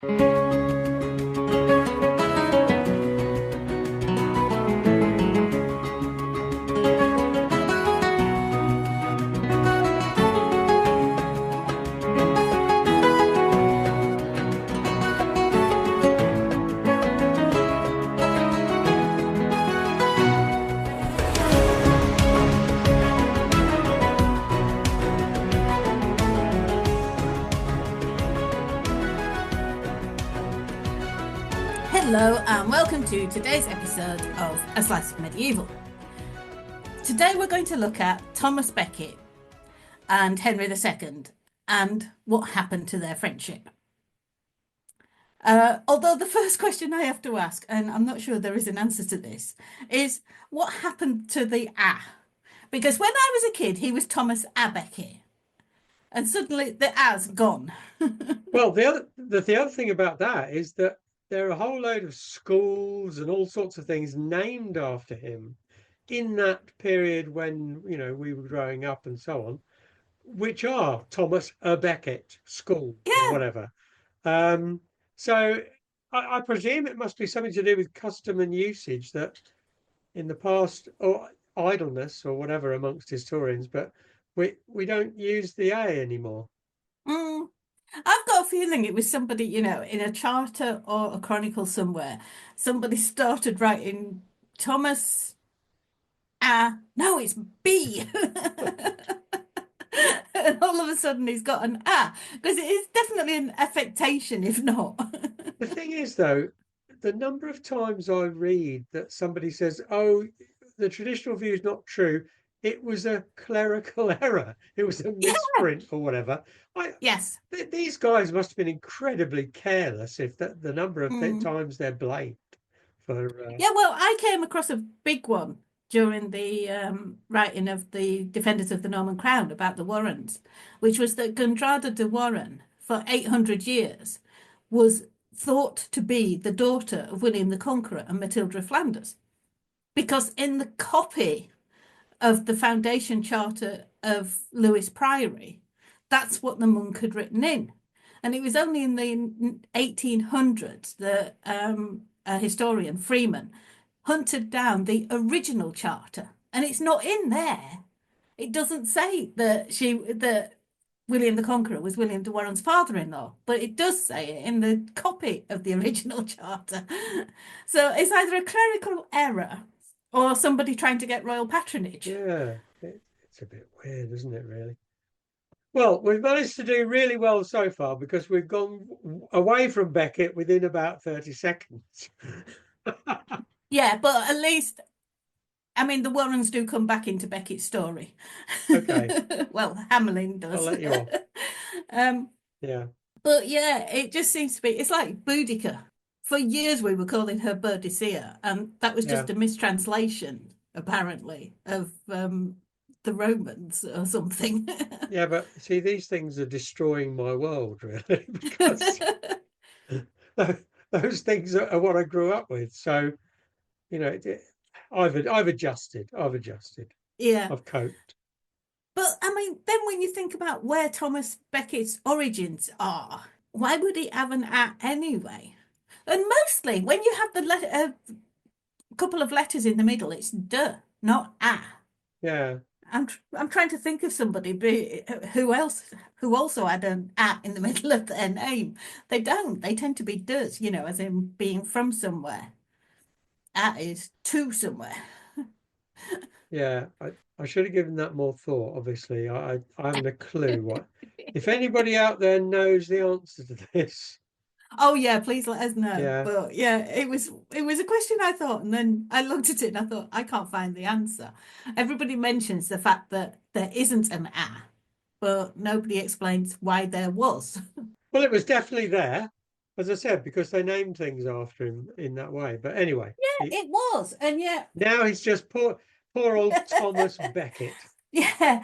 Hello and welcome to today's episode of A Slice of Medieval. Today we're going to look at Thomas Becket and Henry II and what happened to their friendship. Although the first question I have to ask, and I'm not sure there is an answer to this, is what happened to the A? Because when I was a kid, he was Thomas A. Becket, and suddenly the A's gone. Well, the other thing about that is that there are a whole load of schools and all sorts of things named after him in that period when, we were growing up and so on, which are Thomas A. Becket School or whatever. So I presume it must be something to do with custom and usage that in the past, or idleness or whatever amongst historians, but we don't use the A anymore. I've got a feeling it was somebody, in a charter or a chronicle somewhere, somebody started writing Thomas no, it's B. And all of a sudden he's got an A, because it is definitely an affectation, if not. The thing is, though, the number of times I read that somebody says, oh, the traditional view is not true, it was a clerical error, it was a misprint or whatever. Yes. These guys must have been incredibly careless if the number of times they're blamed for... Yeah, well, I came across a big one during the writing of the Defenders of the Norman Crown about the Warrens, which was that Gundrada de Warren, for 800 years, was thought to be the daughter of William the Conqueror and Matilda of Flanders. Because in the copy of the foundation charter of Lewes Priory, that's what the monk had written in. And it was only in the 1800s that a historian, Freeman, hunted down the original charter. And it's not in there. It doesn't say that William the Conqueror was William de Warren's father-in-law, but it does say it in the copy of the original charter. So it's either a clerical error or somebody trying to get royal patronage. Yeah, it's a bit weird, isn't it, really? Well, we've managed to do really well so far because we've gone away from Becket within about 30 seconds. Yeah, but at least, I mean, the Warrens do come back into Becket's story. Okay. Well, Hamelin does. I'll let you off. Yeah. But yeah, it just seems to be, it's like Boudica. For years we were calling her Boadicea, and that was just a mistranslation, apparently, of the Romans or something. Yeah, but see, these things are destroying my world, really, because those things are what I grew up with. So, I've adjusted. Yeah. I've coped. But I mean, then when you think about where Thomas Becket's origins are, why would he have an A anyway? And mostly when you have the couple of letters in the middle, it's D, not A. Yeah. I'm trying to think of somebody who also had an A in the middle of their name. They don't. They tend to be D's, as in being from somewhere. A is to somewhere. Yeah, I should have given that more thought. Obviously, I haven't a clue what. If anybody out there knows the answer to this. Oh yeah, please let us know. Yeah. But yeah, it was a question I thought, and then I looked at it and I thought, I can't find the answer. Everybody mentions the fact that there isn't an A, but nobody explains why there was. Well, it was definitely there, as I said, because they named things after him in that way. But anyway. Yeah, it was. And yeah. Now he's just poor old Thomas Becket. Yeah.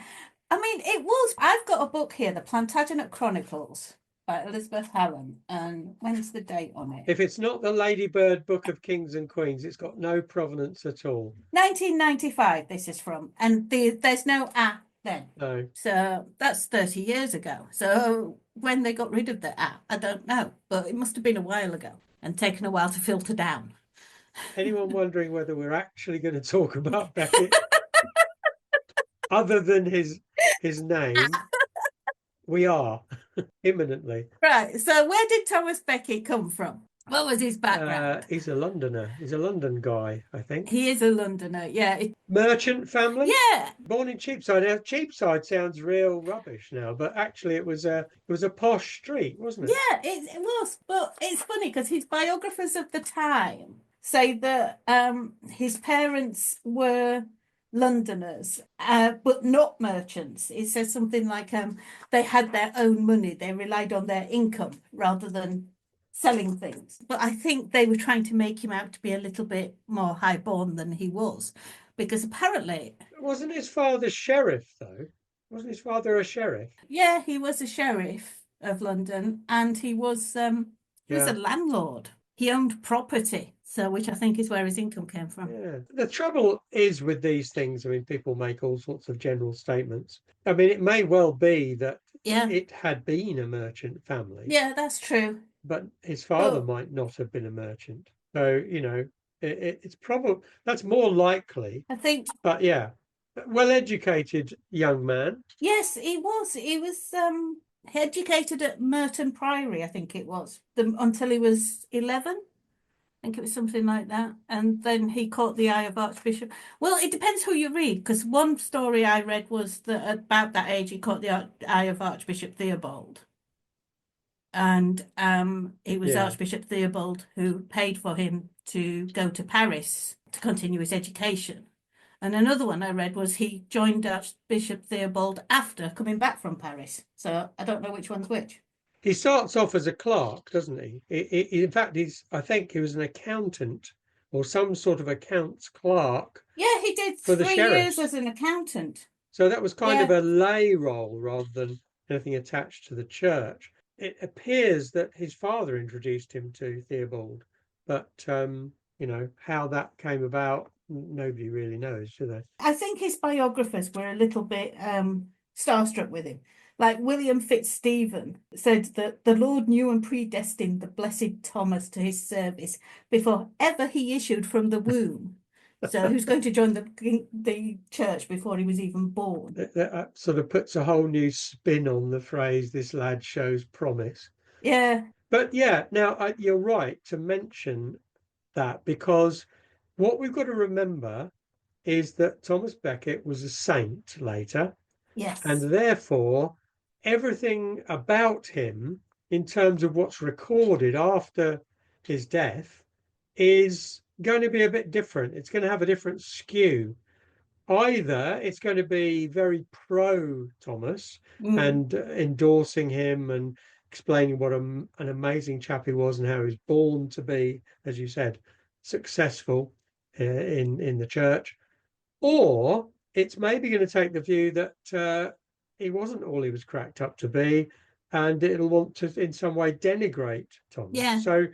I mean, it was. I've got a book here, The Plantagenet Chronicles by Elizabeth Hallam. And when's the date on it? If it's not the Ladybird Book of Kings and Queens, it's got no provenance at all. 1995 this is from. And there's no A then. No. So that's 30 years ago. So when they got rid of the app. I don't know, but it must have been a while ago and taken a while to filter down. Anyone wondering whether we're actually going to talk about Becket other than his name? We are imminently. Right. So where did Thomas Becket come from? What was his background? He's a Londoner. He's a London guy, I think. He is a Londoner. Yeah. Merchant family. Yeah. Born in Cheapside. Now, Cheapside sounds real rubbish now, but actually it was a posh street, wasn't it? Yeah, it was. But it's funny because his biographers of the time say that his parents were Londoners, but not merchants. It says something like they had their own money, they relied on their income rather than selling things. But I think they were trying to make him out to be a little bit more highborn than he was, because apparently, Wasn't his father sheriff, though? Wasn't his father a sheriff? yeah, he was a sheriff of London, and he was a Yeah. landlord. He owned property, so which I think is where his income came from. Yeah. The trouble is with these things, I mean, people make all sorts of general statements. I mean, it may well be that Yeah, it had been a merchant family, yeah, that's true. but his father But might not have been a merchant. So, it's probably that's more likely. I think But yeah, well-educated young man. yes, he was. He was educated at Merton Priory, I think it was, until he was 11. I think it was something like that. And then he caught the eye of Archbishop. Well, it depends who you read, because one story I read was that about that age he caught the eye of Archbishop Theobald. And it was Yeah. Archbishop Theobald who paid for him to go to Paris to continue his education. And another one I read was he joined Archbishop Theobald after coming back from Paris. So I don't know which one's which. He starts off as a clerk, doesn't he? In fact, I think he was an accountant or some sort of accounts clerk Yeah, he did for the 3 years sheriffs. as an accountant. So that was kind of Yeah. a lay role rather than anything attached to the church. It appears that his father introduced him to Theobald, but how that came about, nobody really knows, do they? I think his biographers were a little bit starstruck with him. Like William Fitzstephen said that the Lord knew and predestined the blessed Thomas to his service before ever he issued from the womb. So who's going to join the church before he was even born? That sort of puts a whole new spin on the phrase, this lad shows promise. Yeah. But yeah, now you're right to mention that, because what we've got to remember is that Thomas Becket was a saint later, Yes. and therefore everything about him in terms of what's recorded after his death is going to be a bit different. It's going to have a different skew. Either it's going to be very pro Thomas and endorsing him and explaining what an amazing chap he was and how he was born to be, as you said, successful in the church, or it's maybe going to take the view that he wasn't all he was cracked up to be, and it'll want to in some way denigrate Thomas. Yeah. So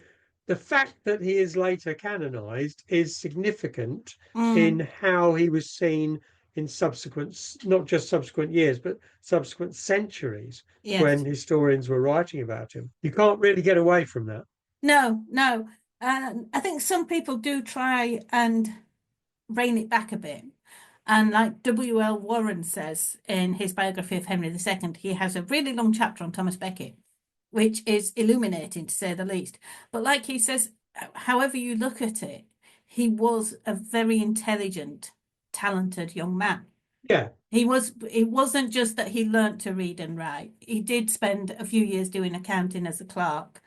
the fact that he is later canonized is significant in how he was seen in subsequent, not just subsequent years, but subsequent centuries. Yes. When historians were writing about him. You can't really get away from that. No. I think some people do try and rein it back a bit. And like W.L. Warren says in his biography of Henry II, he has a really long chapter on Thomas Becket, which is illuminating to say the least. But like he says, however you look at it, he was a very intelligent, talented young man. Yeah. It wasn't just that he learnt to read and write. He did spend a few years doing accounting as a clerk.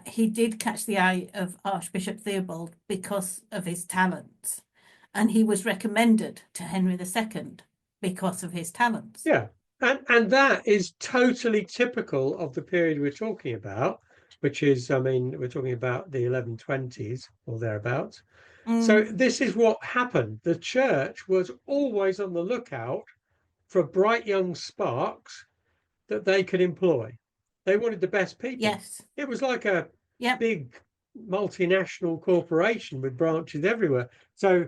He did catch the eye of Archbishop Theobald because of his talents. And he was recommended to Henry II because of his talents. Yeah. And that is totally typical of the period we're talking about, which is, I mean, we're talking about the 1120s or thereabouts. So this is what happened. The church was always on the lookout for bright young sparks that they could employ. They wanted the best people. Yes. It was like a big multinational corporation with branches everywhere. So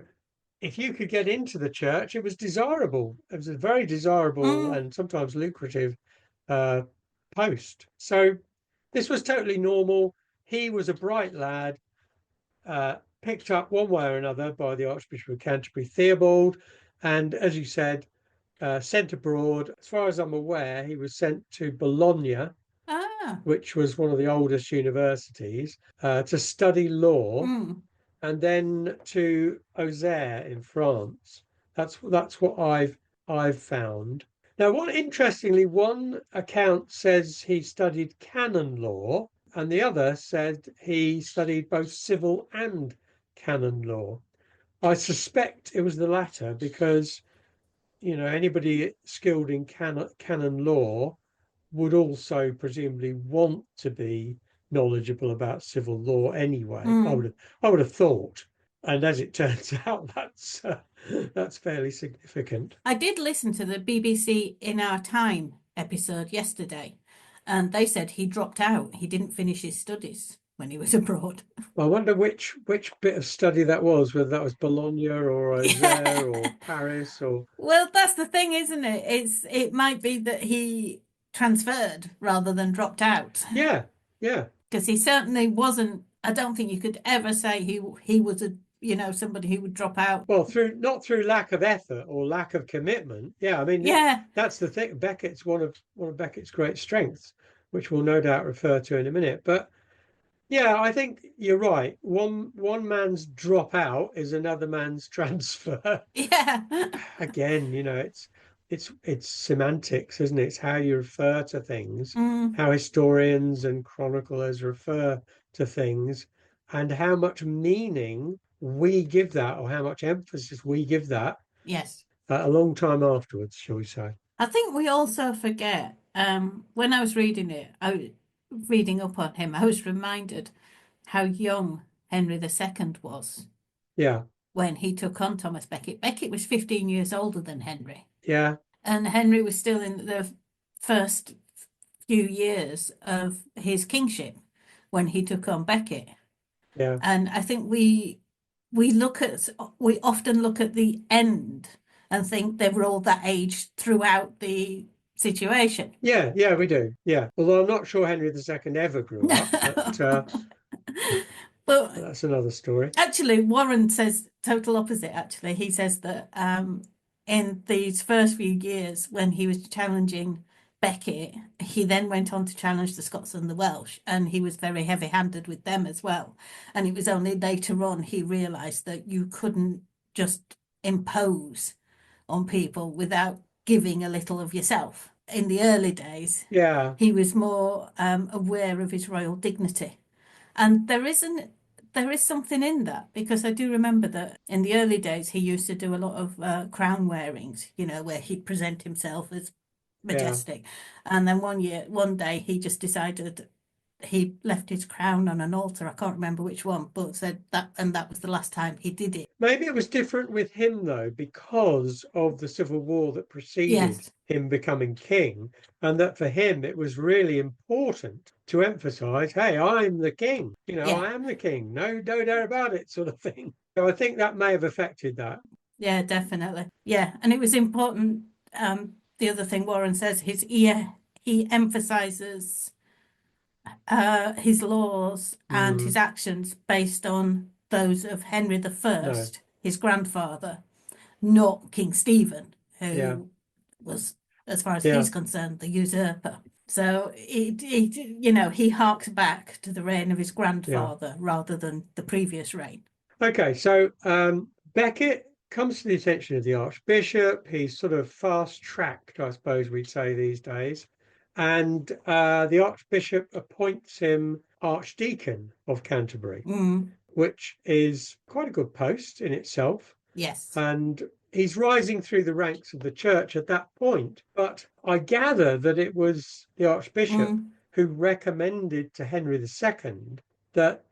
if you could get into the church, it was desirable. It was a very desirable and sometimes lucrative post. So this was totally normal. He was a bright lad, picked up one way or another by the Archbishop of Canterbury, Theobald, and as you said, sent abroad. As far as I'm aware, he was sent to Bologna, Ah. which was one of the oldest universities, to study law, and then to Auxerre in France. That's what I've found. Now, one account says he studied canon law, and the other said he studied both civil and canon law. I suspect it was the latter because, anybody skilled in canon law would also presumably want to be knowledgeable about civil law anyway. I would have thought, and as it turns out, that's fairly significant. I did listen to the BBC In Our Time episode yesterday, and they said he dropped out. He didn't finish his studies when he was abroad. I wonder which bit of study that was, whether that was Bologna or Auxerre or Paris or. Well, that's the thing, isn't it? It might be that he transferred rather than dropped out. Yeah, yeah. Because he certainly wasn't. I don't think you could ever say he was somebody who would drop out. Well, not through lack of effort or lack of commitment. Yeah, I mean, Yeah, that's the thing. Beckett's one of Beckett's great strengths, which we'll no doubt refer to in a minute. But yeah, I think you're right. One man's drop out is another man's transfer. yeah. Again, it's semantics, isn't it? It's how you refer to things, how historians and chroniclers refer to things, and how much meaning we give that, or how much emphasis we give that. Yes. A long time afterwards, shall we say? I think we also forget. When I was reading it, reading up on him, I was reminded how young Henry II was. Yeah. When he took on Thomas Becket. Becket was 15 years older than Henry. Yeah. And Henry was still in the first few years of his kingship when he took on Becket. Yeah. And I think we often look at the end and think they were all that age throughout the situation. Yeah, we do. Yeah. Although I'm not sure Henry II ever grew up, but that's another story. Actually, Warren says total opposite, actually. He says that in these first few years when he was challenging Becket, he then went on to challenge the Scots and the Welsh, and he was very heavy-handed with them as well. And it was only later on he realised that you couldn't just impose on people without giving a little of yourself. In the early days, he was more aware of his royal dignity. And there is something in that, because I do remember that in the early days he used to do a lot of crown wearings, where he'd present himself as majestic. And then one day he just decided he left his crown on an altar. I can't remember which one, but said that, and that was the last time he did it. Maybe it was different with him, though, because of the civil war that preceded him becoming king, and that for him it was really important to emphasize, hey, I'm the king. I am the king. No doubt about it, sort of thing. So I think that may have affected that. Yeah, definitely. Yeah, and it was important. The other thing Warren says is he emphasizes his laws and his actions based on those of Henry I, his grandfather, not King Stephen, who was, as far as he's concerned, the usurper. So he harks back to the reign of his grandfather rather than the previous reign. Okay, so Becket comes to the attention of the Archbishop. He's sort of fast-tracked, I suppose we'd say these days. And the Archbishop appoints him Archdeacon of Canterbury, which is quite a good post in itself. Yes. And he's rising through the ranks of the church at that point. But I gather that it was the Archbishop who recommended to Henry II that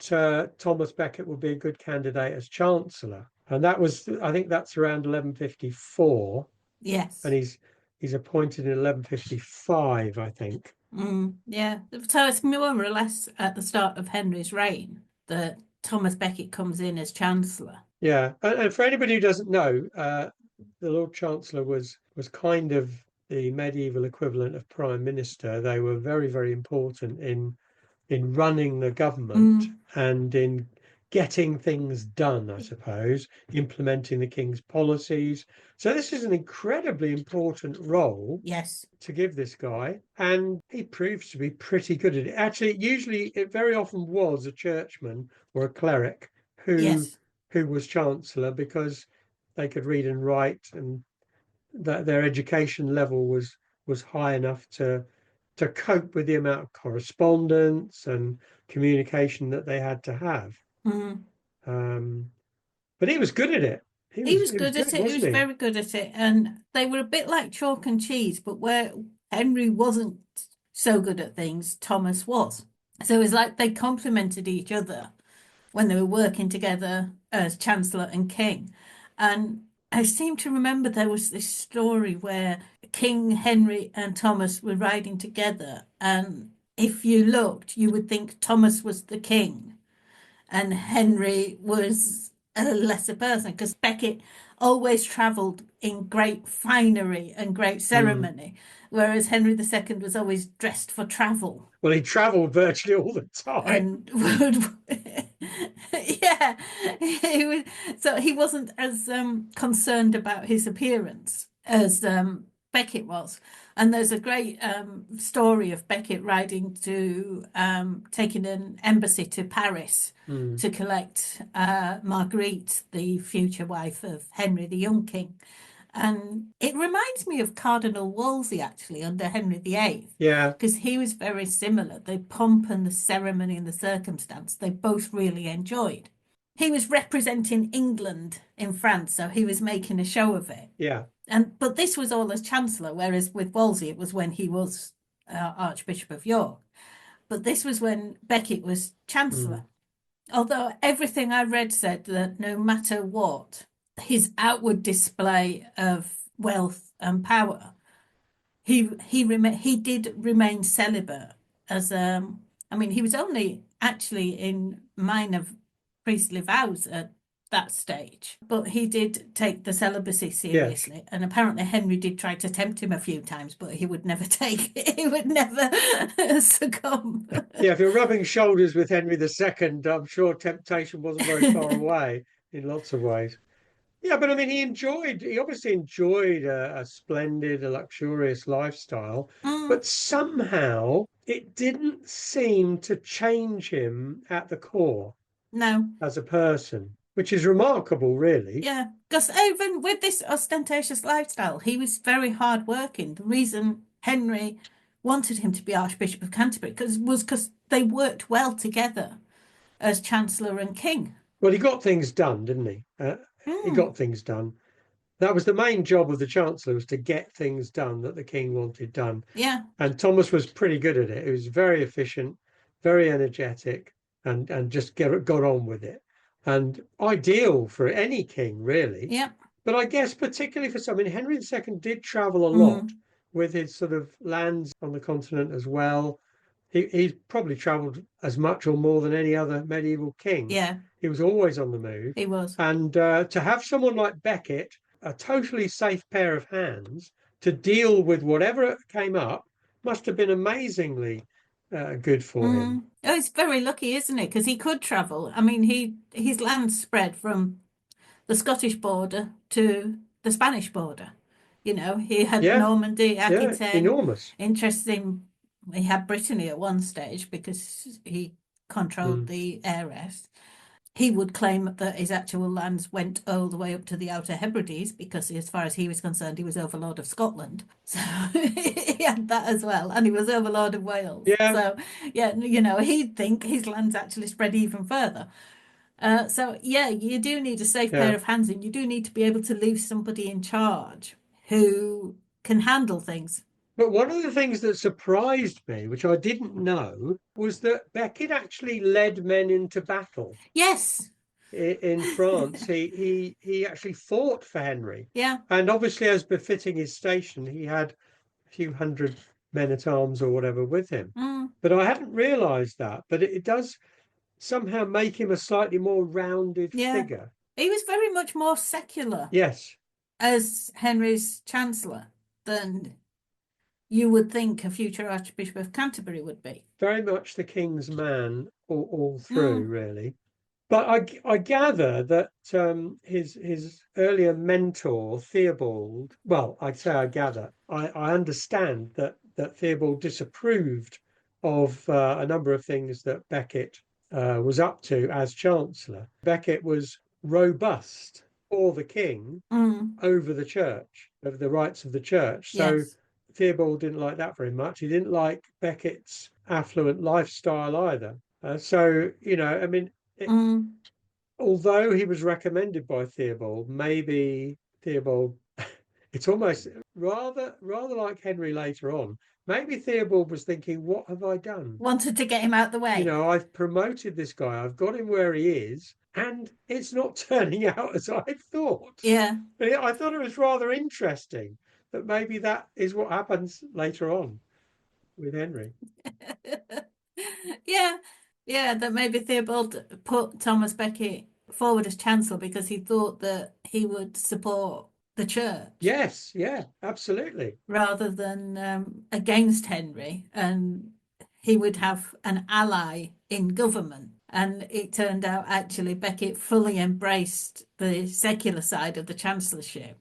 Thomas Becket would be a good candidate as Chancellor. And I think that's around 1154. Yes. And he's appointed in 1155, I think. Yeah. So it's more or less at the start of Henry's reign that Thomas Becket comes in as Chancellor. Yeah. And for anybody who doesn't know, the Lord Chancellor was kind of the medieval equivalent of prime minister. They were very, very important in running the government and in getting things done, I suppose, implementing the king's policies. So this is an incredibly important role Yes. to give this guy, and he proves to be pretty good at it. Actually, it very often was a churchman or a cleric who Yes. was chancellor, because they could read and write, and that their education level was high enough to cope with the amount of correspondence and communication that they had to have. Mm. But he was good at it. He was He was good at good, it. He was wasn't he? very good at it. And they were a bit like chalk and cheese, but where Henry wasn't so good at things, Thomas was. So it was like they complemented each other when they were working together as Chancellor and King. And I seem to remember there was this story where King Henry and Thomas were riding together. And if you looked, you would think Thomas was the king and Henry was a lesser person, because Becket always travelled in great finery and great ceremony, whereas Henry II was always dressed for travel Well, he travelled virtually all the time. and would, yeah, he was, so he wasn't as concerned about his appearance as Becket was. And there's a great story of Becket riding to taking an embassy to Paris to collect Marguerite, the future wife of Henry the Young King. And it reminds me of Cardinal Wolsey, actually, under Henry VIII, Yeah, because he was very similar. The pomp and the ceremony and the circumstance, they both really enjoyed. He was representing England in France, so he was making a show of it. yeah. But this was all as Chancellor, whereas with Wolsey, it was when he was Archbishop of York. But this was when Becket was Chancellor. Although everything I read said that no matter what, his outward display of wealth and power, he did remain celibate as I mean, he was only actually in minor priestly vows at that stage, but he did take the celibacy seriously. And apparently Henry did try to tempt him a few times, but he would never take it. He would never succumb. Yeah, if you're rubbing shoulders with Henry II, I'm sure temptation wasn't very far away in lots of ways. Yeah, but I mean, he obviously enjoyed a splendid, a luxurious lifestyle, Mm, but somehow it didn't seem to change him at the core no. as a person, which is remarkable, really. Yeah, because even with this ostentatious lifestyle, he was very hard working. The reason Henry wanted him to be Archbishop of Canterbury was because they worked well together as Chancellor and King. Well, he got things done, didn't he? He Mm, got things done. That was the main job of the Chancellor, was to get things done that the King wanted done. yeah, And Thomas was pretty good at it. He was very efficient, very energetic, and just got on with it. And ideal for any king, really. yeah, But I guess particularly for some, I mean, Henry II did travel a lot mm, with his sort of lands on the continent as well. He's probably traveled as much or more than any other medieval king. yeah, He was always on the move. he was. And to have someone like Becket, a totally safe pair of hands, to deal with whatever came up, must have been amazingly good for him. Oh, he's very lucky, isn't he? Because he could travel. I mean, his land spread from the Scottish border to the Spanish border. You know, he had Yeah, Normandy, yeah, Aquitaine. enormous. Interesting, he had Brittany at one stage because he controlled Mm. the heiress. He would claim that his actual lands went all the way up to the Outer Hebrides because, as far as he was concerned, he was overlord of Scotland. So he had that as well, and he was overlord of Wales. Yeah, So, yeah, you know, he'd think his lands actually spread even further. So yeah, you do need a safe pair yeah. of hands, and you do need to be able to leave somebody in charge who can handle things. But one of the things that surprised me, which I didn't know, was that Becket actually led men into battle Yes. in France. He actually fought for Henry, Yeah. and obviously, as befitting his station, he had a few hundred men at arms or whatever with him. Mm, But I hadn't realised that. But it does somehow make him a slightly more rounded yeah. figure. He was very much more secular Yes, as Henry's chancellor than you would think a future Archbishop of Canterbury would be. Very much the king's man all through, Mm, really. But I gather that his earlier mentor Theobald, well, I'd say I gather, I understand that Theobald disapproved of a number of things that Becket was up to as Chancellor. Becket was robust for the king mm, over the church, over the rights of the church. So yes. Theobald didn't like that very much. He didn't like Becket's affluent lifestyle either. So, I mean, Mm. although he was recommended by Theobald, maybe Theobald, it's almost rather like Henry later on. Maybe Theobald was thinking, what have I done? Wanted to get him out the way. I've promoted this guy, I've got him where he is, and it's not turning out as I thought. Yeah. I thought it was rather interesting that maybe that is what happens later on with Henry. Yeah. Yeah, that maybe Theobald put Thomas Becket forward as Chancellor because he thought that he would support the church Yes, yeah, absolutely. rather than against Henry, and he would have an ally in government. And it turned out actually Becket fully embraced the secular side of the chancellorship.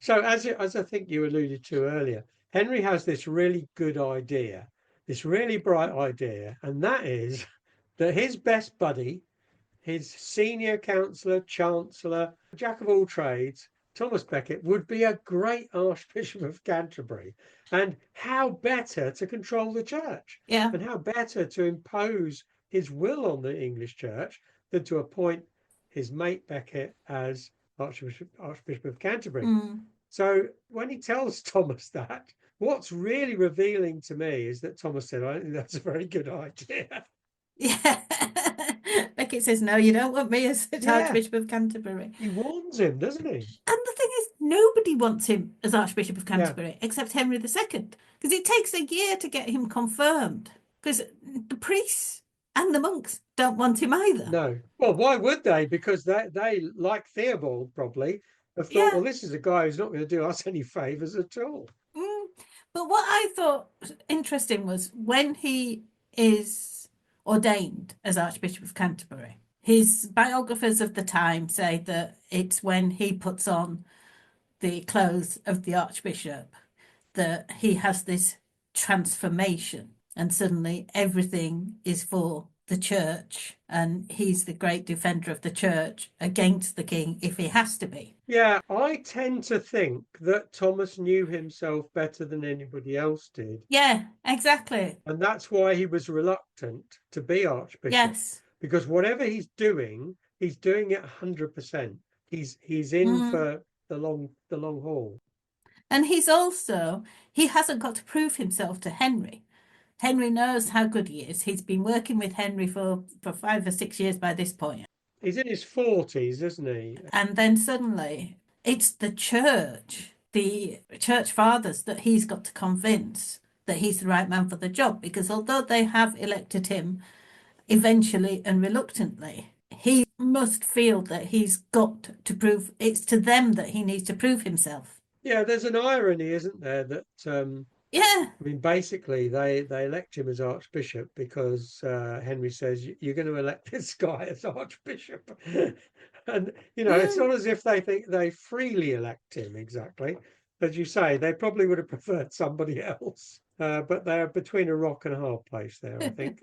So, as I think you alluded to earlier, Henry has this really good idea, this really bright idea, and that is that his best buddy, his senior counsellor, chancellor, jack of all trades, Thomas Becket, would be a great Archbishop of Canterbury. And how better to control the church, Yeah. and how better to impose his will on the English church than to appoint his mate Becket as Archbishop of Canterbury. Mm. So when he tells Thomas that, what's really revealing to me is that Thomas said, I don't think that's a very good idea. Yeah. Becket says, no, you don't want me as Yeah, Archbishop of Canterbury. he warns him, doesn't he? And the thing is, nobody wants him as Archbishop of Yeah. Canterbury except Henry II, because it takes a year to get him confirmed, because the priests and the monks don't want him either. No. Well, why would they? Because they like Theobald, probably have thought, Yeah. well, this is a guy who's not going to do us any favours at all. Mm. But what I thought was interesting was when he is ordained as Archbishop of Canterbury, his biographers of the time say that it's when he puts on the clothes of the Archbishop that he has this transformation, and suddenly everything is for the church, and he's the great defender of the church against the king if he has to be. Yeah, I tend to think that Thomas knew himself better than anybody else did. Yeah, exactly. And that's why he was reluctant to be Archbishop. Yes. Because whatever he's doing it 100%. He's in for the long haul. And he hasn't got to prove himself to Henry. Henry knows how good he is. He's been working with Henry for 5 or 6 years by this point. He's in his 40s, isn't he? And then suddenly it's the church fathers that he's got to convince that he's the right man for the job. Because although they have elected him eventually and reluctantly, he must feel that he's got to prove it's to them that he needs to prove himself. Yeah, there's an irony, isn't there, that Yeah. I mean, basically, they elect him as Archbishop because Henry says, you're going to elect this guy as Archbishop. And, it's not as if they think they freely elect him exactly. As you say, they probably would have preferred somebody else. But they're between a rock and a hard place there, I think.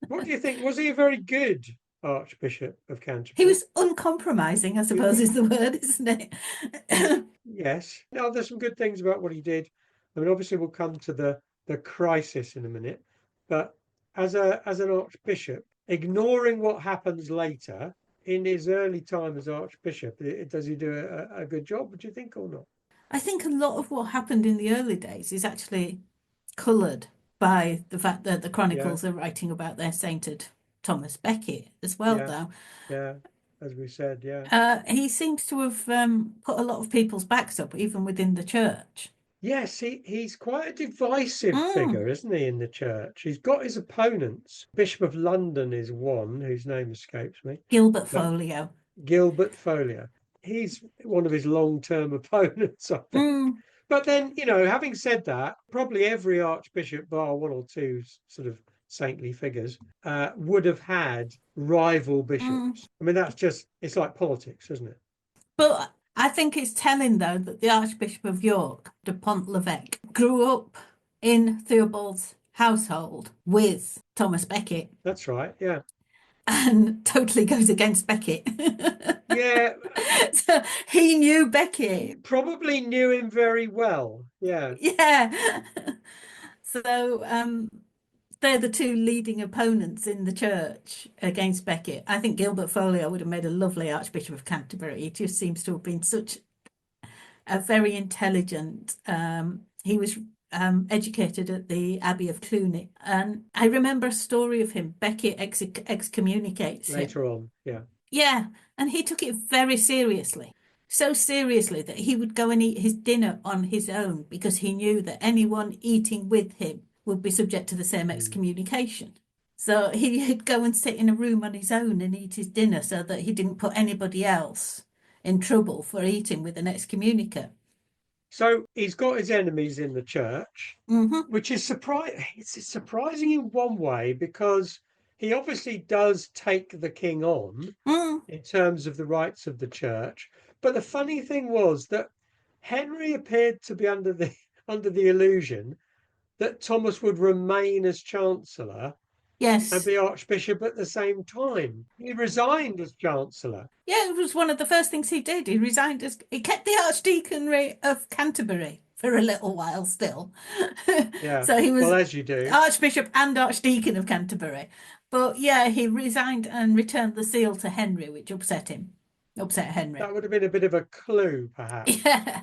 What do you think? Was he a very good Archbishop of Canterbury? He was uncompromising, I suppose is the word, isn't it? Yes. Now, there's some good things about what he did. I mean, obviously, we'll come to the crisis in a minute, but as an archbishop, ignoring what happens later in his early time as archbishop, does he do a good job? Would you think, or not? I think a lot of what happened in the early days is actually coloured by the fact that the chronicles are writing about their sainted Thomas Becket as well, Yeah. though. Yeah, as we said, yeah. He seems to have put a lot of people's backs up, even within the church. Yes, he's quite a divisive figure, isn't he, in the church? He's got his opponents. Bishop of London is one whose name escapes me. Gilbert Folio. Gilbert Folio. He's one of his long-term opponents, I think. But then, having said that, probably every archbishop, bar one or two sort of saintly figures, would have had rival bishops. I mean, it's like politics, isn't it? But I think it's telling, though, that the Archbishop of York, de Pont-l'Evêque, grew up in Theobald's household with Thomas Becket That's right. Yeah. and totally goes against Becket. Yeah. So he knew Becket. Probably knew him very well. Yeah. Yeah. So they're the two leading opponents in the church against Becket. I think Gilbert Folio would have made a lovely Archbishop of Canterbury. He just seems to have been such a very intelligent. He was educated at the Abbey of Cluny, and I remember a story of him. Becket excommunicates him. Later on. Yeah. Yeah, and he took it very seriously. So seriously that he would go and eat his dinner on his own because he knew that anyone eating with him would be subject to the same excommunication. So he'd go and sit in a room on his own and eat his dinner so that he didn't put anybody else in trouble for eating with an excommunicate. So he's got his enemies in the church, which is surprising. It's surprising in one way because he obviously does take the king on in terms of the rights of the church. But the funny thing was that Henry appeared to be under the illusion that Thomas would remain as chancellor and Yes. be archbishop at the same time. He resigned as chancellor. Yeah, it was one of the first things he did. He resigned he kept the Archdeaconry of Canterbury for a little while still. Yeah. So he was Well, as you do. Archbishop and Archdeacon of Canterbury. But yeah, he resigned and returned the seal to Henry, which upset Henry. That would have been a bit of a clue, perhaps. Yeah.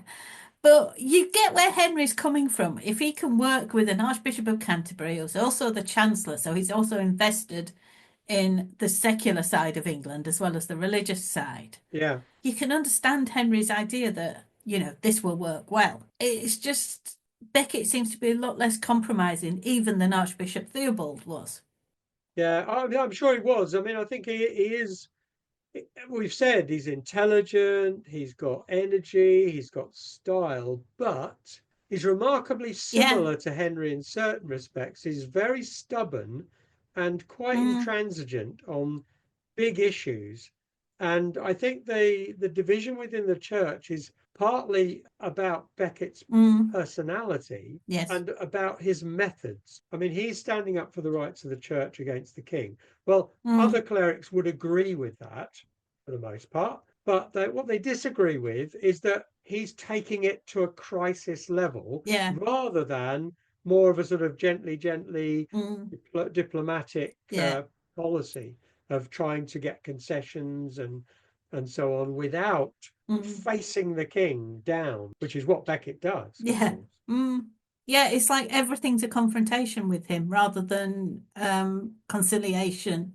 But you get where Henry's coming from. If he can work with an Archbishop of Canterbury, who's also the Chancellor, so he's also invested in the secular side of England as well as the religious side. Yeah. You can understand Henry's idea that, this will work well. It's just Becket seems to be a lot less compromising even than Archbishop Theobald was. Yeah, I'm sure he was. I mean, I think he is. We've said he's intelligent, he's got energy, he's got style, but he's remarkably similar to Henry in certain respects. He's very stubborn and quite intransigent on big issues. And I think the division within the church is partly about Becket's personality and about his methods. I mean, he's standing up for the rights of the church against the king. Well, other clerics would agree with that for the most part, but what they disagree with is that he's taking it to a crisis level rather than more of a sort of gently diplomatic policy of trying to get concessions and so on without facing the king down, which is what Becket does. Yeah. Yeah, it's like everything's a confrontation with him rather than conciliation.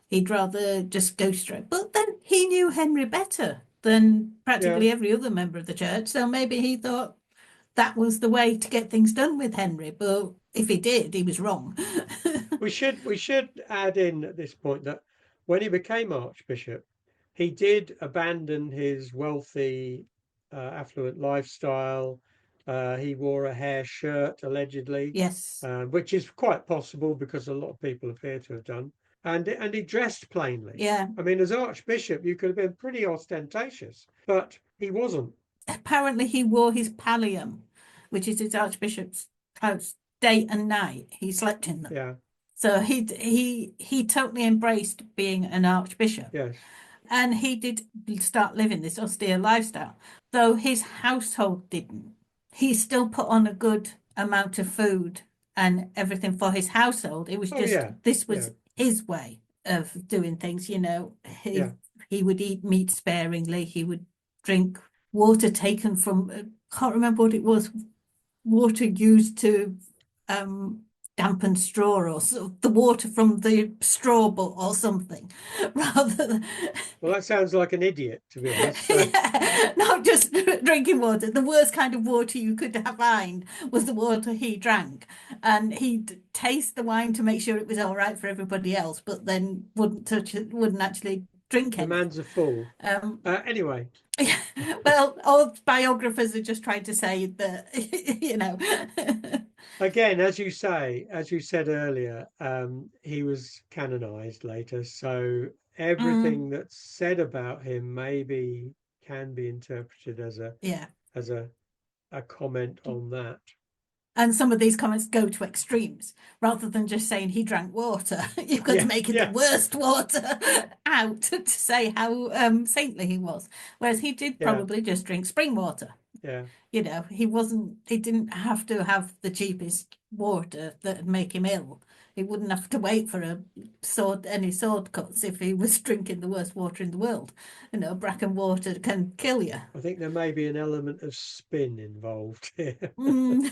He'd rather just go straight. But then he knew Henry better than practically every other member of the church. So maybe he thought that was the way to get things done with Henry. But if he did, he was wrong. We should add in at this point that when he became archbishop, he did abandon his wealthy, affluent lifestyle. He wore a hair shirt, allegedly. Yes. Which is quite possible because a lot of people appear to have done. And he dressed plainly. Yeah. I mean, as archbishop, you could have been pretty ostentatious, but he wasn't. Apparently, he wore his pallium, which is his archbishop's clothes, day and night. He slept in them. Yeah. So he totally embraced being an archbishop. Yes. And he did start living this austere lifestyle, though his household didn't. He still put on a good amount of food and everything for his household. It was just this was his way of doing things. He would eat meat sparingly. He would drink water taken from can't remember what it was. Water used to dampened straw or the water from the straw butt or something rather than... Well, that sounds like an idiot, to be honest. So. Yeah, not just drinking water. The worst kind of water you could find was the water he drank, and he'd taste the wine to make sure it was all right for everybody else, but then wouldn't touch it, wouldn't actually drink The any. man's a fool. Um, Anyway, well, all biographers are just trying to say that, again, as you say, as you said earlier, he was canonized later, so Mm, everything that's said about him maybe can be interpreted yeah. as a comment on that. And some of these comments go to extremes. Rather than just saying he drank water, you've got to Yeah, make it the yeah, worst water out to say how saintly he was. Whereas he did yeah, probably just drink spring water. yeah. He didn't have to have the cheapest water that'd make him ill. He wouldn't have to wait for any sword cuts if he was drinking the worst water in the world. Bracken water can kill you. I think there may be an element of spin involved here. Mm.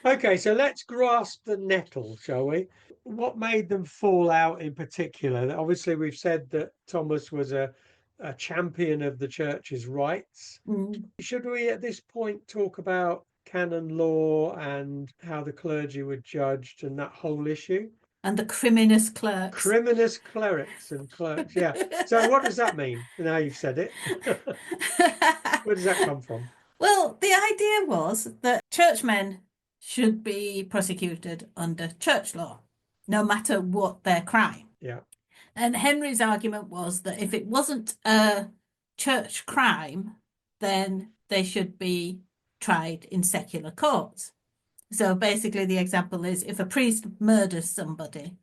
Okay, so let's grasp the nettle, shall we? What made them fall out in particular? Obviously, we've said that Thomas was a champion of the church's rights. Mm. Should we at this point talk about canon law and how the clergy were judged and that whole issue? And the criminous clerks. Criminus clerics and clerks, yeah. So what does that mean? Now you've said it. Where does that come from? Well, the idea was that churchmen should be prosecuted under church law, no matter what their crime. Yeah. And Henry's argument was that if it wasn't a church crime, then they should be tried in secular courts. So basically, the example is if a priest murders somebody,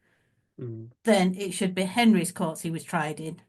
then it should be Henry's courts he was tried in,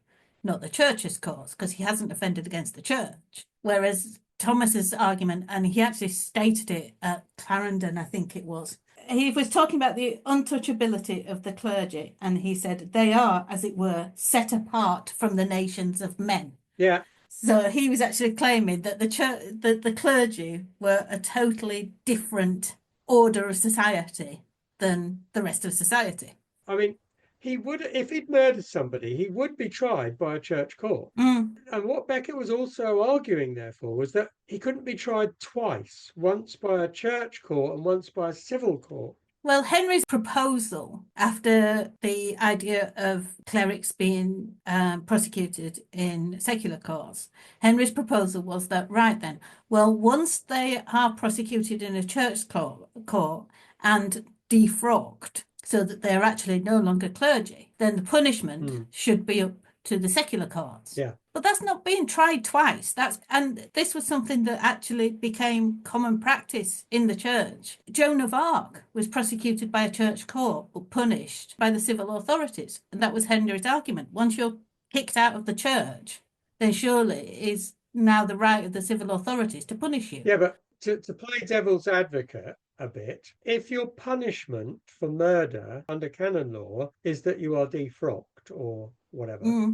not the church's courts, because he hasn't offended against the church. Whereas Thomas's argument, and he actually stated it at Clarendon, I think it was, he was talking about the untouchability of the clergy, and he said they are, as it were, set apart from the nations of men. Yeah. So he was actually claiming that the clergy were a totally different order of society than the rest of society. I mean, he would, if he'd murdered somebody, he would be tried by a church court. Mm. And what Becket was also arguing, therefore, was that he couldn't be tried twice, once by a church court and once by a civil court. Well, Henry's proposal, after the idea of clerics being prosecuted in secular courts, Henry's proposal was that, right then, well, once they are prosecuted in a church court and defrocked, so that they're actually no longer clergy, then the punishment should be up to the secular courts. Yeah. But that's not being tried twice. And this was something that actually became common practice in the church. Joan of Arc was prosecuted by a church court, but punished by the civil authorities. And that was Henry's argument. Once you're kicked out of the church, then surely it is now the right of the civil authorities to punish you. Yeah, but to play devil's advocate a bit, if your punishment for murder under canon law is that you are defrocked or whatever,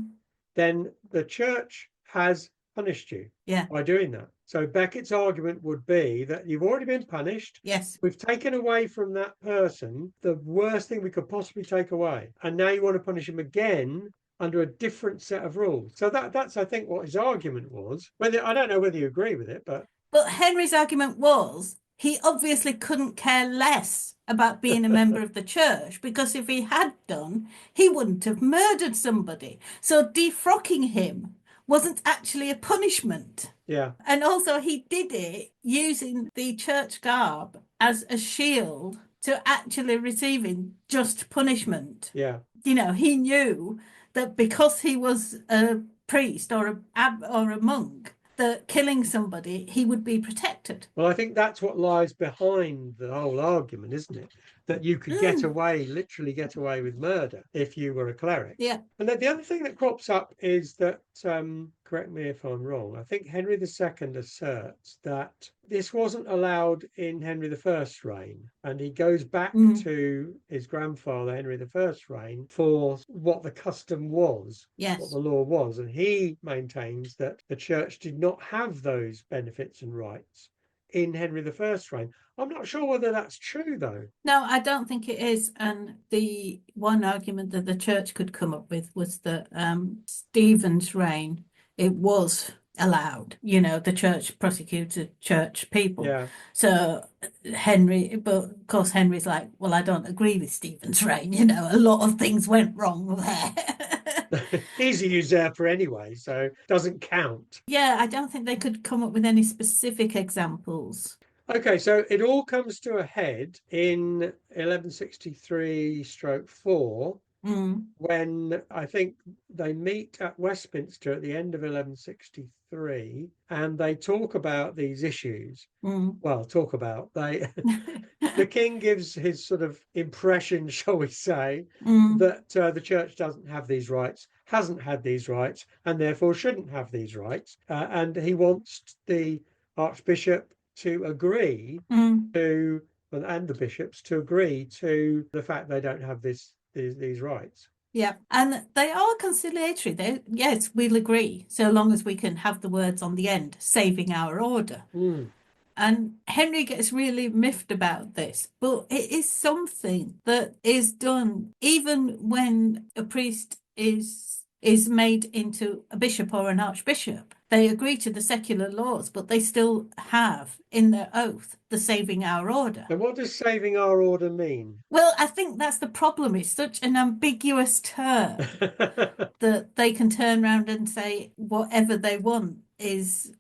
then the church has punished you by doing that. So Becket's argument would be that you've already been punished. Yes. We've taken away from that person the worst thing we could possibly take away. And now you want to punish him again under a different set of rules. So that's I think what his argument was. Whether I don't know whether you agree with it, but Henry's argument was he obviously couldn't care less about being a member of the church, because if he had done, he wouldn't have murdered somebody. So defrocking him wasn't actually a punishment. Yeah. And also he did it using the church garb as a shield to actually receiving just punishment. Yeah. He knew that because he was a priest or a monk, that killing somebody, he would be protected. Well, I think that's what lies behind the whole argument, isn't it? That you could literally get away with murder if you were a cleric. Yeah. And then the other thing that crops up is that, correct me if I'm wrong, I think Henry II asserts that this wasn't allowed in Henry I's reign. And he goes back to his grandfather, Henry I's reign, for what the custom was, what the law was. And he maintains that the church did not have those benefits and rights in Henry I's reign. I'm not sure whether that's true, though. No, I don't think it is. And the one argument that the church could come up with was that Stephen's reign, it was allowed. The church prosecuted church people. Yeah. So but of course Henry's like, well, I don't agree with Stephen's reign. A lot of things went wrong there. He's a usurper anyway, so doesn't count. Yeah, I don't think they could come up with any specific examples. Okay, so it all comes to a head in 1163 stroke 4 Mm, when I think they meet at Westminster at the end of 1163 and they talk about these issues. mm. Well, talk about they the king gives his sort of impression, shall we say, Mm, that the church doesn't have these rights, hasn't had these rights, and therefore shouldn't have these rights. And he wants the archbishop to agree mm. to, and the bishops to agree to the fact they don't have these rights. Yeah, and they are conciliatory. Yes, we'll agree, so long as we can have the words on the end, saving our order. Mm, And Henry gets really miffed about this, but it is something that is done even when a priest is made into a bishop or an archbishop. They agree to the secular laws, but they still have in their oath the saving our order. and what does saving our order mean? Well, I think that's the problem. It's such an ambiguous term that they can turn around and say whatever they want is,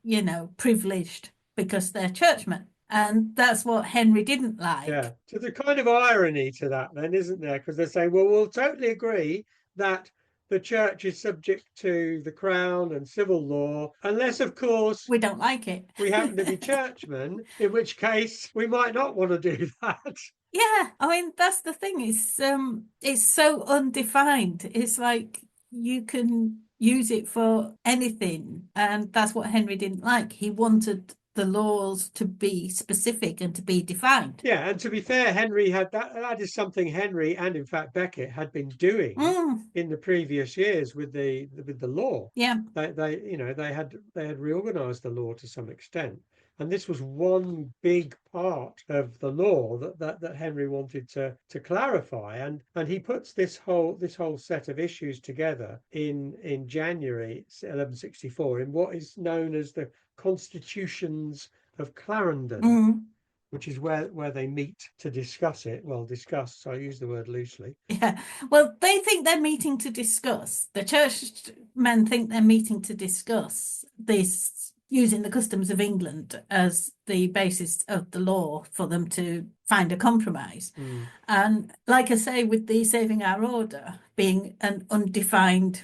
privileged because they're churchmen. And that's what Henry didn't like. Yeah. So the kind of irony to that then, isn't there? Because they're saying, well, we'll totally agree that the church is subject to the crown and civil law, unless, of course, We don't like it. we happen to be churchmen, in which case we might not want to do that. Yeah, I mean that's the thing. It's so undefined. It's like you can use it for anything, and that's what Henry didn't like. He wanted the laws to be specific and to be defined. Yeah, and to be fair, Henry had that. That is something Henry and, in fact, Becket had been doing Mm, in the previous years with the law. yeah, They had reorganized the law to some extent, and this was one big part of the law that Henry wanted to clarify. And he puts this whole set of issues together in January 1164 in what is known as the Constitutions of Clarendon, mm, which is where they meet to discuss it. Well, discuss, so I use the word loosely. yeah. Well, they think they're meeting to discuss. The churchmen think they're meeting to discuss this using the customs of England as the basis of the law for them to find a compromise. Mm. And like I say, with the saving our order being an undefined,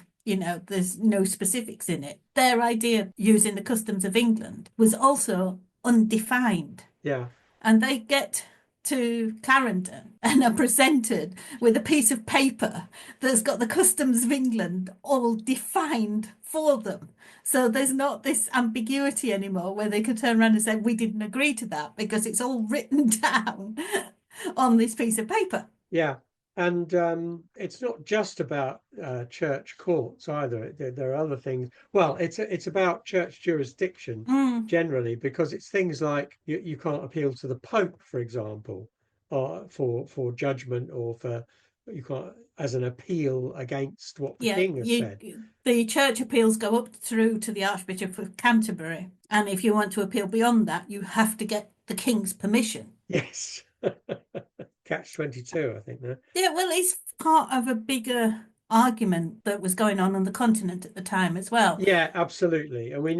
there's no specifics in it, their idea using the customs of England was also undefined. Yeah. And they get to Clarendon and are presented with a piece of paper that's got the customs of England all defined for them. So there's not this ambiguity anymore where they could turn around and say, we didn't agree to that because it's all written down on this piece of paper. Yeah. And it's not just about church courts either. There are other things. Well, it's about church jurisdiction generally, because it's things like you can't appeal to the Pope, for example, for judgment, or you can't as an appeal against what the king has said. The church appeals go up through to the Archbishop of Canterbury, and if you want to appeal beyond that, you have to get the king's permission. Yes. Catch-22, I think. No? Yeah, well, it's part of a bigger argument that was going on the continent at the time as well. Yeah, absolutely. And we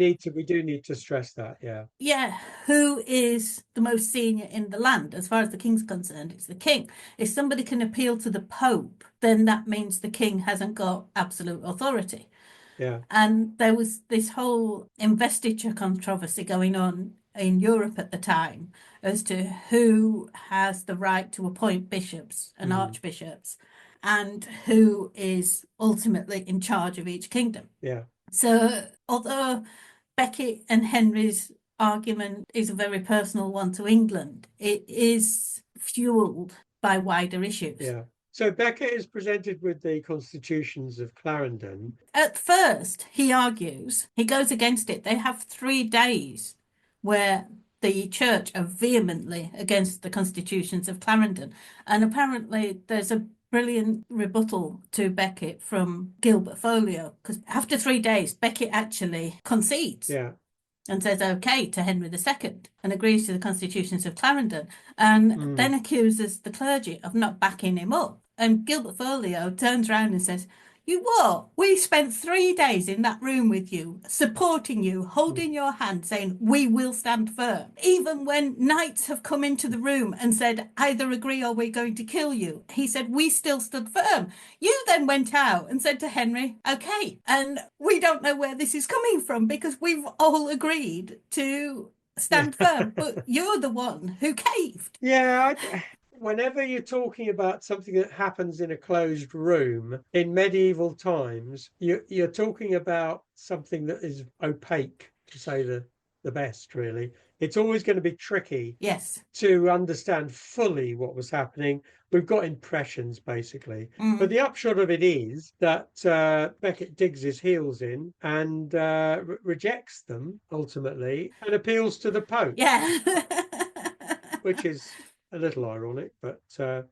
do need to stress that. Yeah. Yeah, who is the most senior in the land? As far as the king's concerned, it's the king. If somebody can appeal to the Pope, then that means the king hasn't got absolute authority. Yeah. And there was this whole investiture controversy going on in Europe at the time as to who has the right to appoint bishops and archbishops and who is ultimately in charge of each kingdom. Yeah. So although Becket and Henry's argument is a very personal one to England, it is fueled by wider issues. Yeah. So Becket is presented with the Constitutions of Clarendon. At first, he argues, he goes against it. They have 3 days where the church are vehemently against the Constitutions of Clarendon. And apparently there's a brilliant rebuttal to Becket from Gilbert Folio, because after 3 days, Becket actually concedes. Yeah. And says okay to Henry II and agrees to the Constitutions of Clarendon, and then accuses the clergy of not backing him up. And Gilbert Folio turns around and says, You what? We spent 3 days in that room with you, supporting you, Mm. holding your hand, saying, we will stand firm. Even when knights have come into the room and said, either agree or we're going to kill you, he said, we still stood firm. You then went out and said to Henry, okay. And we don't know where this is coming from because we've all agreed to Yeah. stand firm, but you're the one who caved. Yeah, whenever you're talking about something that happens in a closed room in medieval times, you're talking about something that is opaque, to say the best, really. It's always going to be tricky Yes. to understand fully what was happening. We've got impressions, basically. But the upshot of it is that Becket digs his heels in and rejects them ultimately and appeals to the Pope. Yeah. Which is a little ironic, but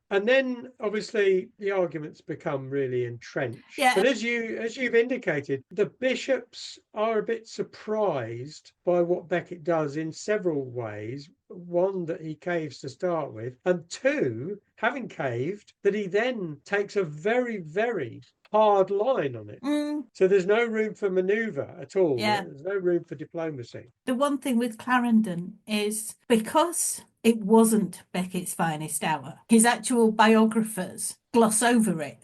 and then obviously the arguments become really entrenched. Yeah. But as you've indicated, the bishops are a bit surprised by what Becket does in several ways. One, that he caves to start with, and two, having caved, that he then takes a very, very hard line on it. So there's no room for maneuver at all. Yeah. There's no room for diplomacy. The one thing with Clarendon is because it wasn't Becket's finest hour, his actual biographers gloss over it.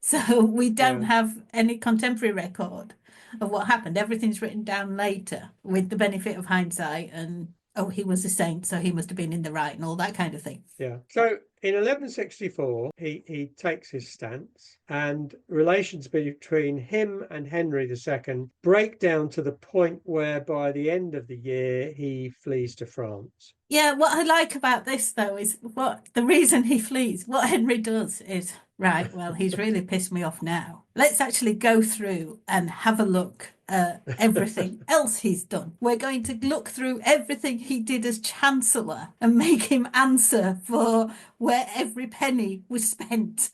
So we don't have any contemporary record of what happened. Everything's written down later with the benefit of hindsight and, oh, he was a saint, so he must have been in the right and all that kind of thing. Yeah. So in 1164, he takes his stance, and relations between him and Henry II break down to the point where by the end of the year he flees to France. Yeah, what I like about this though is what the reason he flees, what Henry does is, right, well, he's really pissed me off now. Let's actually go through and have a look at everything else he's done. We're going to look through everything he did as Chancellor and make him answer for where every penny was spent.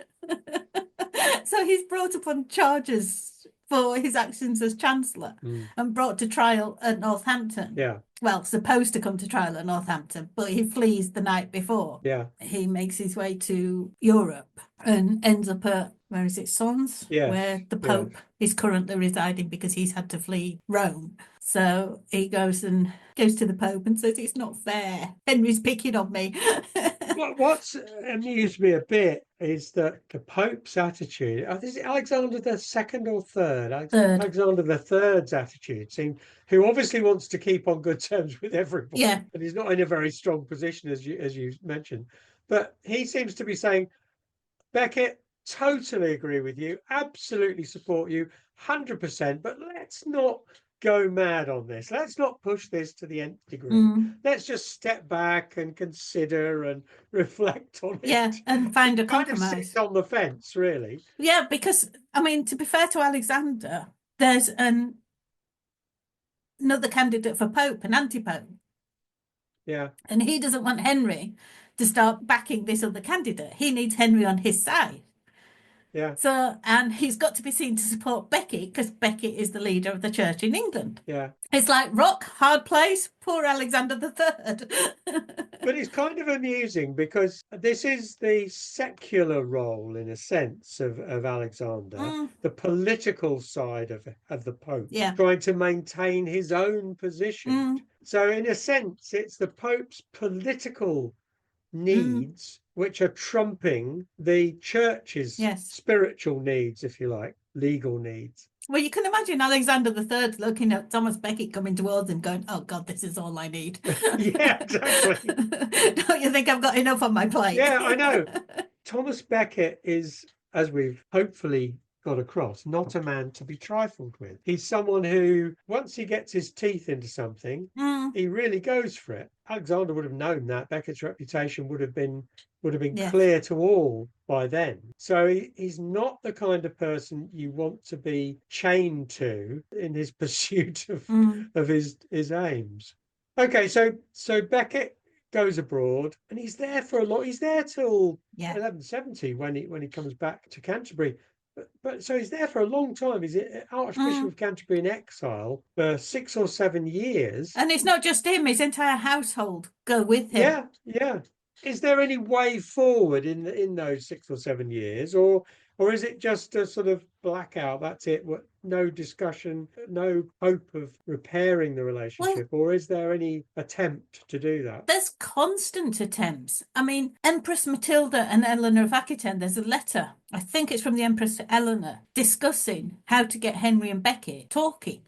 So he's brought upon charges for his actions as Chancellor and brought to trial at Northampton. Yeah. Well, supposed to come to trial at Northampton, but he flees the night before. Yeah. He makes his way to Europe and ends up at, where is it, Sons? Yes. Where the Pope is currently residing because he's had to flee Rome. So he goes to the Pope and says, it's not fair. Henry's picking on me. What's amused me a bit is that the Pope's attitude, is it Alexander the Second or Third? Third. Alexander the Third's attitude, who obviously wants to keep on good terms with everybody. Yeah. And he's not in a very strong position, as you mentioned. But he seems to be saying, Becket, totally agree with you, absolutely support you, 100%, but let's not go mad on this. Let's not push this to the nth degree. Let's just step back and consider and reflect on it. Yeah, and find a compromise. Kind of sits on the fence, really. Yeah, because, I mean, to be fair to Alexander, there's another candidate for Pope, an anti-Pope. Yeah. And he doesn't want Henry to start backing this other candidate. He needs Henry on his side. Yeah. So, and he's got to be seen to support Becket because Becket is the leader of the church in England. Yeah. It's like rock, hard place, poor Alexander III. But it's kind of amusing because this is the secular role, in a sense, of Alexander, the political side of the Pope, trying to maintain his own position. So in a sense, it's the Pope's political needs which are trumping the church's spiritual needs, if you like, legal needs. Well, you can imagine Alexander III looking at Thomas Becket coming towards him going, oh God, this is all I need. Yeah, exactly. Don't you think I've got enough on my plate? Yeah, I know. Thomas Becket is, as we've hopefully got across, not a man to be trifled with. He's someone who, once he gets his teeth into something, he really goes for it. Alexander would have known that. Becket's reputation would have been clear to all by then. So he's not the kind of person you want to be chained to in his pursuit of his aims. Okay, so Becket goes abroad and he's there for a lot. He's there till 1170 when he comes back to Canterbury. But so he's there for a long time. He's Archbishop of Canterbury in exile for 6 or 7 years. And it's not just him, his entire household go with him. Yeah, yeah. Is there any way forward in those 6 or 7 years, or Or is it just a sort of blackout? That's it. No discussion, no hope of repairing the Well, relationship? Or is there any attempt to do that? there's constant attempts. I mean, Empress Matilda and Eleanor of Aquitaine, there's a letter, I think it's from the Empress to Eleanor, discussing how to get Henry and Becket talking.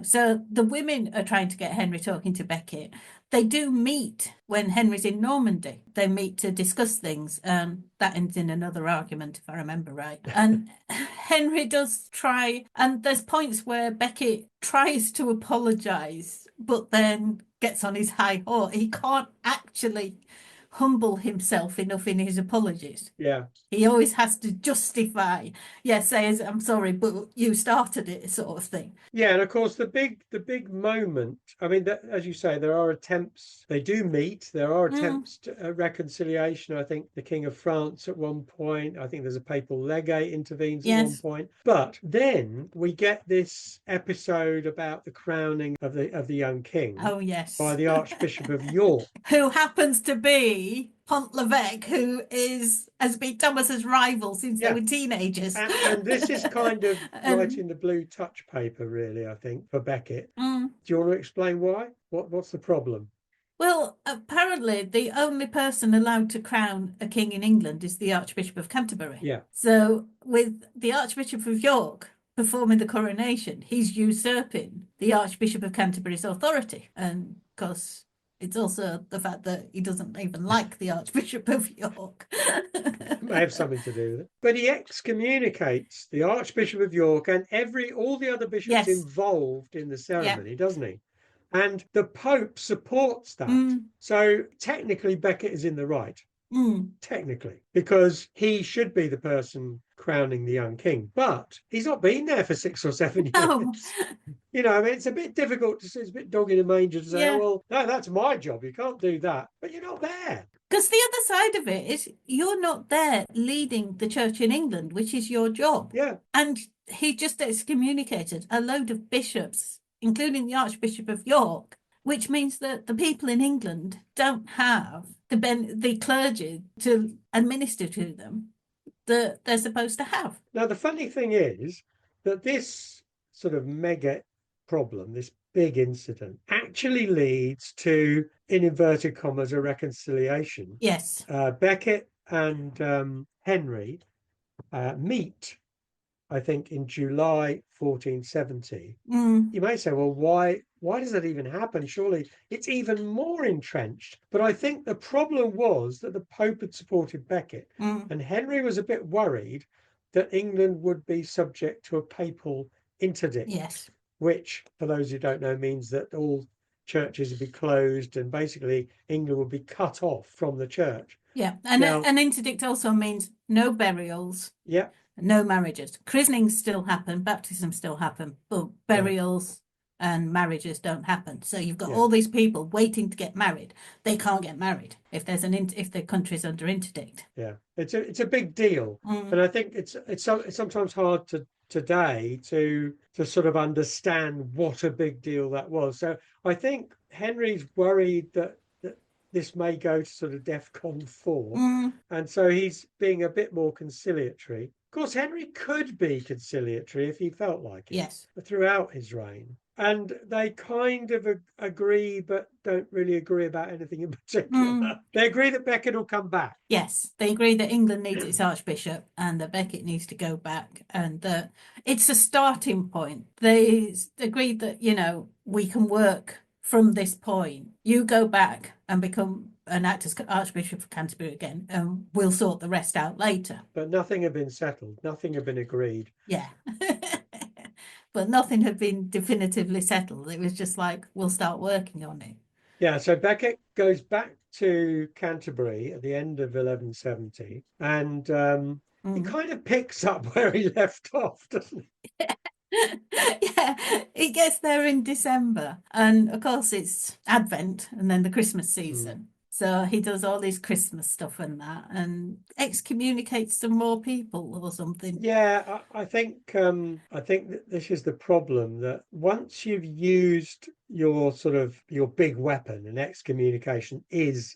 So the women are trying to get Henry talking to Becket. They do meet when Henry's in Normandy. They meet to discuss things. That ends in another argument, if I remember right. And Henry does try, and there's points where Becket tries to apologise, but then gets on his high horse. He can't actually humble himself enough in his apologies. Yeah. He always has to justify, say, I'm sorry, but you started it, sort of thing. Yeah, and of course the big moment. I mean, as you say, there are attempts. They do meet. There are attempts to reconciliation. I think the King of France at one point. I think there's a papal legate intervenes at one point. But then we get this episode about the crowning of the young king. Oh yes, by the Archbishop of York, who happens to be Pont l'Evêque, who has been Thomas's rival since they were teenagers. And this is kind of writing the blue touch paper, really, I think, for Becket. Do you want to explain why? What's the problem? Well, apparently the only person allowed to crown a king in England is the Archbishop of Canterbury. Yeah. So with the Archbishop of York performing the coronation, he's usurping the Archbishop of Canterbury's authority. And of course, it's also the fact that he doesn't even like the Archbishop of York. It may have something to do with it. But he excommunicates the Archbishop of York and all the other bishops involved in the ceremony, doesn't he? And the Pope supports that. So technically, Becket is in the right. Technically, because he should be the person crowning the young king, but he's not been there for 6 or 7 years. No. I mean, it's a bit difficult to say, it's a bit dog in a manger to say, well, no, that's my job. You can't do that, but you're not there. Because the other side of it is you're not there leading the church in England, which is your job. Yeah. And he just excommunicated a load of bishops, including the Archbishop of York, which means that the people in England don't have the clergy to administer to them that they're supposed to have. Now, the funny thing is that this sort of mega problem, this big incident, actually leads to, in inverted commas, a reconciliation. Yes. Becket and Henry meet, I think, in July 1470. You may say, well, why does that even happen? Surely it's even more entrenched. But I think the problem was that the Pope had supported Becket, and Henry was a bit worried that England would be subject to a papal interdict. Yes. Which, for those who don't know, means that all churches would be closed and basically England would be cut off from the church. Yeah, and an interdict also means no burials. Yeah. No marriages. Christenings still happen, baptisms still happen, but burials and marriages don't happen. So you've got all these people waiting to get married. They can't get married if there's if the country's under interdict. Yeah, it's a big deal, and I think it's sometimes hard today to sort of understand what a big deal that was. So I think Henry's worried that this may go to sort of DEFCON 4, and so he's being a bit more conciliatory. Of course, Henry could be conciliatory if he felt like it. Yes. Throughout his reign. And they kind of agree, but don't really agree about anything in particular. They agree that Becket will come back. Yes, they agree that England needs its archbishop and that Becket needs to go back, and that it's a starting point. They agreed that, we can work from this point. You go back and become an act as Archbishop of Canterbury again, and we'll sort the rest out later. But nothing had been settled. Nothing had been agreed. Yeah. But nothing had been definitively settled. It was just like, we'll start working on it. Yeah, so Becket goes back to Canterbury at the end of 1170, and he kind of picks up where he left off, doesn't he? Yeah, he gets there in December, and of course it's Advent and then the Christmas season. So he does all his Christmas stuff and that, and excommunicates some more people or something. Yeah, I think that this is the problem, that once you've used your big weapon, and excommunication is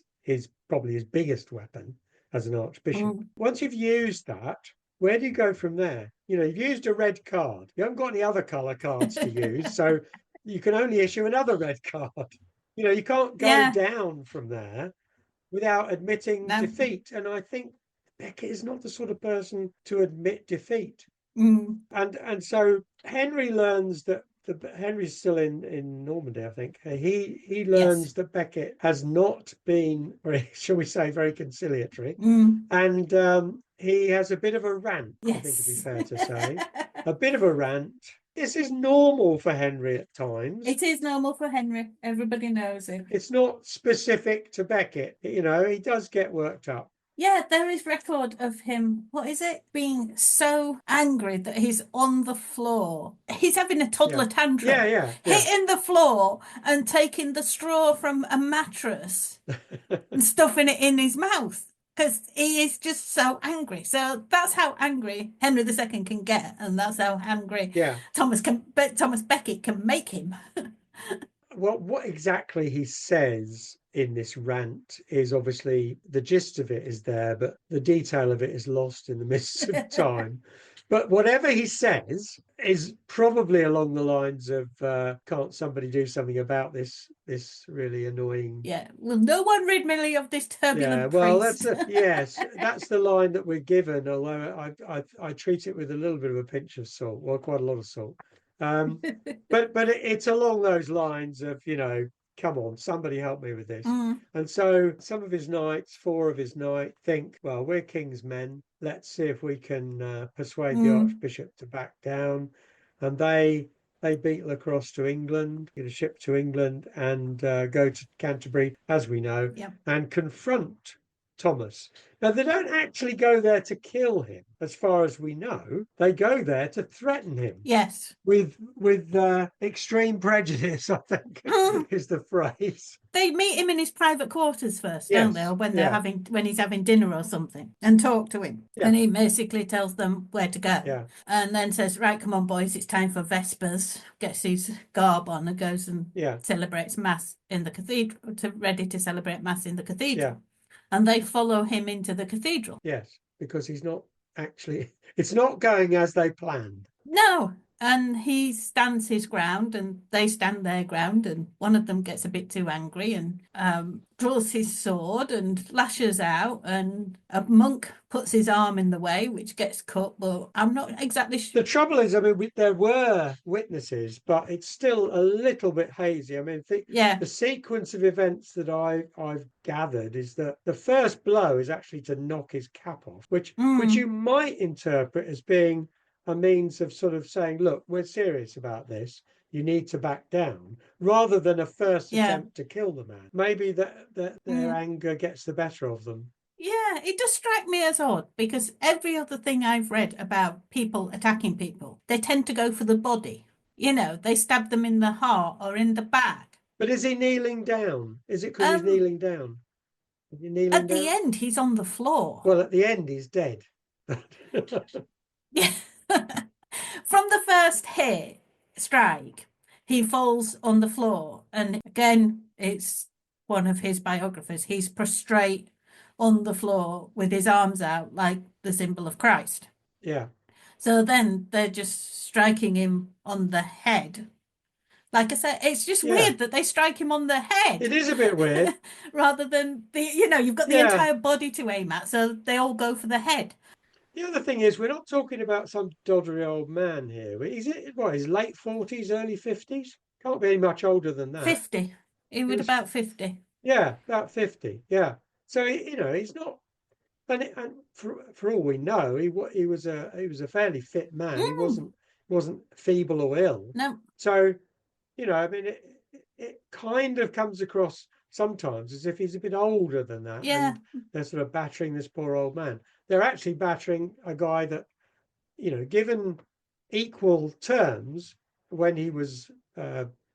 probably his biggest weapon as an archbishop. Once you've used that, where do you go from there? You've used a red card. You haven't got any other colour cards to use, so you can only issue another red card. You can't go Yeah. down from there without admitting No. defeat. And I think Becket is not the sort of person to admit defeat. Mm. And so Henry learns that Henry's still in Normandy, I think. He learns Yes. that Becket has not been very, shall we say, very conciliatory, Mm. and he has a bit of a rant. I think it'd be Yes. fair to say, a bit of a rant. This is normal for Henry at times. It is normal for Henry. Everybody knows it. It's not specific to Becket. He does get worked up. Yeah, there is record of him, what is it? Being so angry that he's on the floor. He's having a toddler Yeah. tantrum, Yeah. hitting the floor and taking the straw from a mattress and stuffing it in his mouth because he is just so angry. So that's how angry Henry II can get, and that's how angry Yeah. Thomas Becket can make him. Well, what exactly he says in this rant is obviously the gist of it is there, but the detail of it is lost in the mists of time. But whatever he says is probably along the lines of, can't somebody do something about this really annoying. Yeah, will no one rid me of this turbulent Well, priest? yes, that's the line that we're given, although I treat it with a little bit of a pinch of salt, well, quite a lot of salt. But it's along those lines of, come on, somebody help me with this. And so some of his knights, 4 of his knights, think, well, we're king's men. Let's see if we can persuade the archbishop to back down. And they beat across to England, get a ship to England, and go to Canterbury, as we know, and confront Thomas. Now, they don't actually go there to kill him, as far as we know. They go there to threaten him. Yes. With extreme prejudice, I think is the phrase. They meet him in his private quarters first, don't they? Or when when he's having dinner or something, and talk to him. Yeah. And he basically tells them where to go. Yeah. And then says, right, come on, boys, it's time for Vespers. Gets his garb on and goes and celebrates Mass in the cathedral, ready to celebrate Mass in the cathedral. Yeah. And they follow him into the cathedral. Yes, because he's not actually, it's not going as they planned. No. And he stands his ground and they stand their ground, and one of them gets a bit too angry and draws his sword and lashes out, and a monk puts his arm in the way, which gets cut, but I'm not exactly sure. The trouble is, I mean, there were witnesses, but it's still a little bit hazy. I mean, the sequence of events that I've gathered is that the first blow is actually to knock his cap off, which you might interpret as being a means of sort of saying, look, we're serious about this. You need to back down, rather than a first attempt to kill the man. Maybe that their anger gets the better of them. Yeah, it does strike me as odd, because every other thing I've read about people attacking people, they tend to go for the body. They stab them in the heart or in the back. But is he kneeling down? Is it because he's kneeling down? Is he kneeling at down? the end, he's on the floor. Well, at the end, he's dead. Yeah. From the first strike, he falls on the floor. And again, it's one of his biographers. He's prostrate on the floor with his arms out like the symbol of Christ. Yeah. So then they're just striking him on the head. Like I said, it's just weird that they strike him on the head. It is a bit weird. Rather than you've got the entire body to aim at, so they all go for the head. The other thing is, we're not talking about some doddery old man here. Is it his late 40s, early 50s? Can't be any much older than that. 50. He was about 50. Yeah, about 50. Yeah. So he's not. And for all we know, he was a fairly fit man. He wasn't feeble or ill. No. So, I mean, it kind of comes across sometimes as if he's a bit older than that. Yeah. And they're sort of battering this poor old man. They're actually battering a guy that, given equal terms, when he was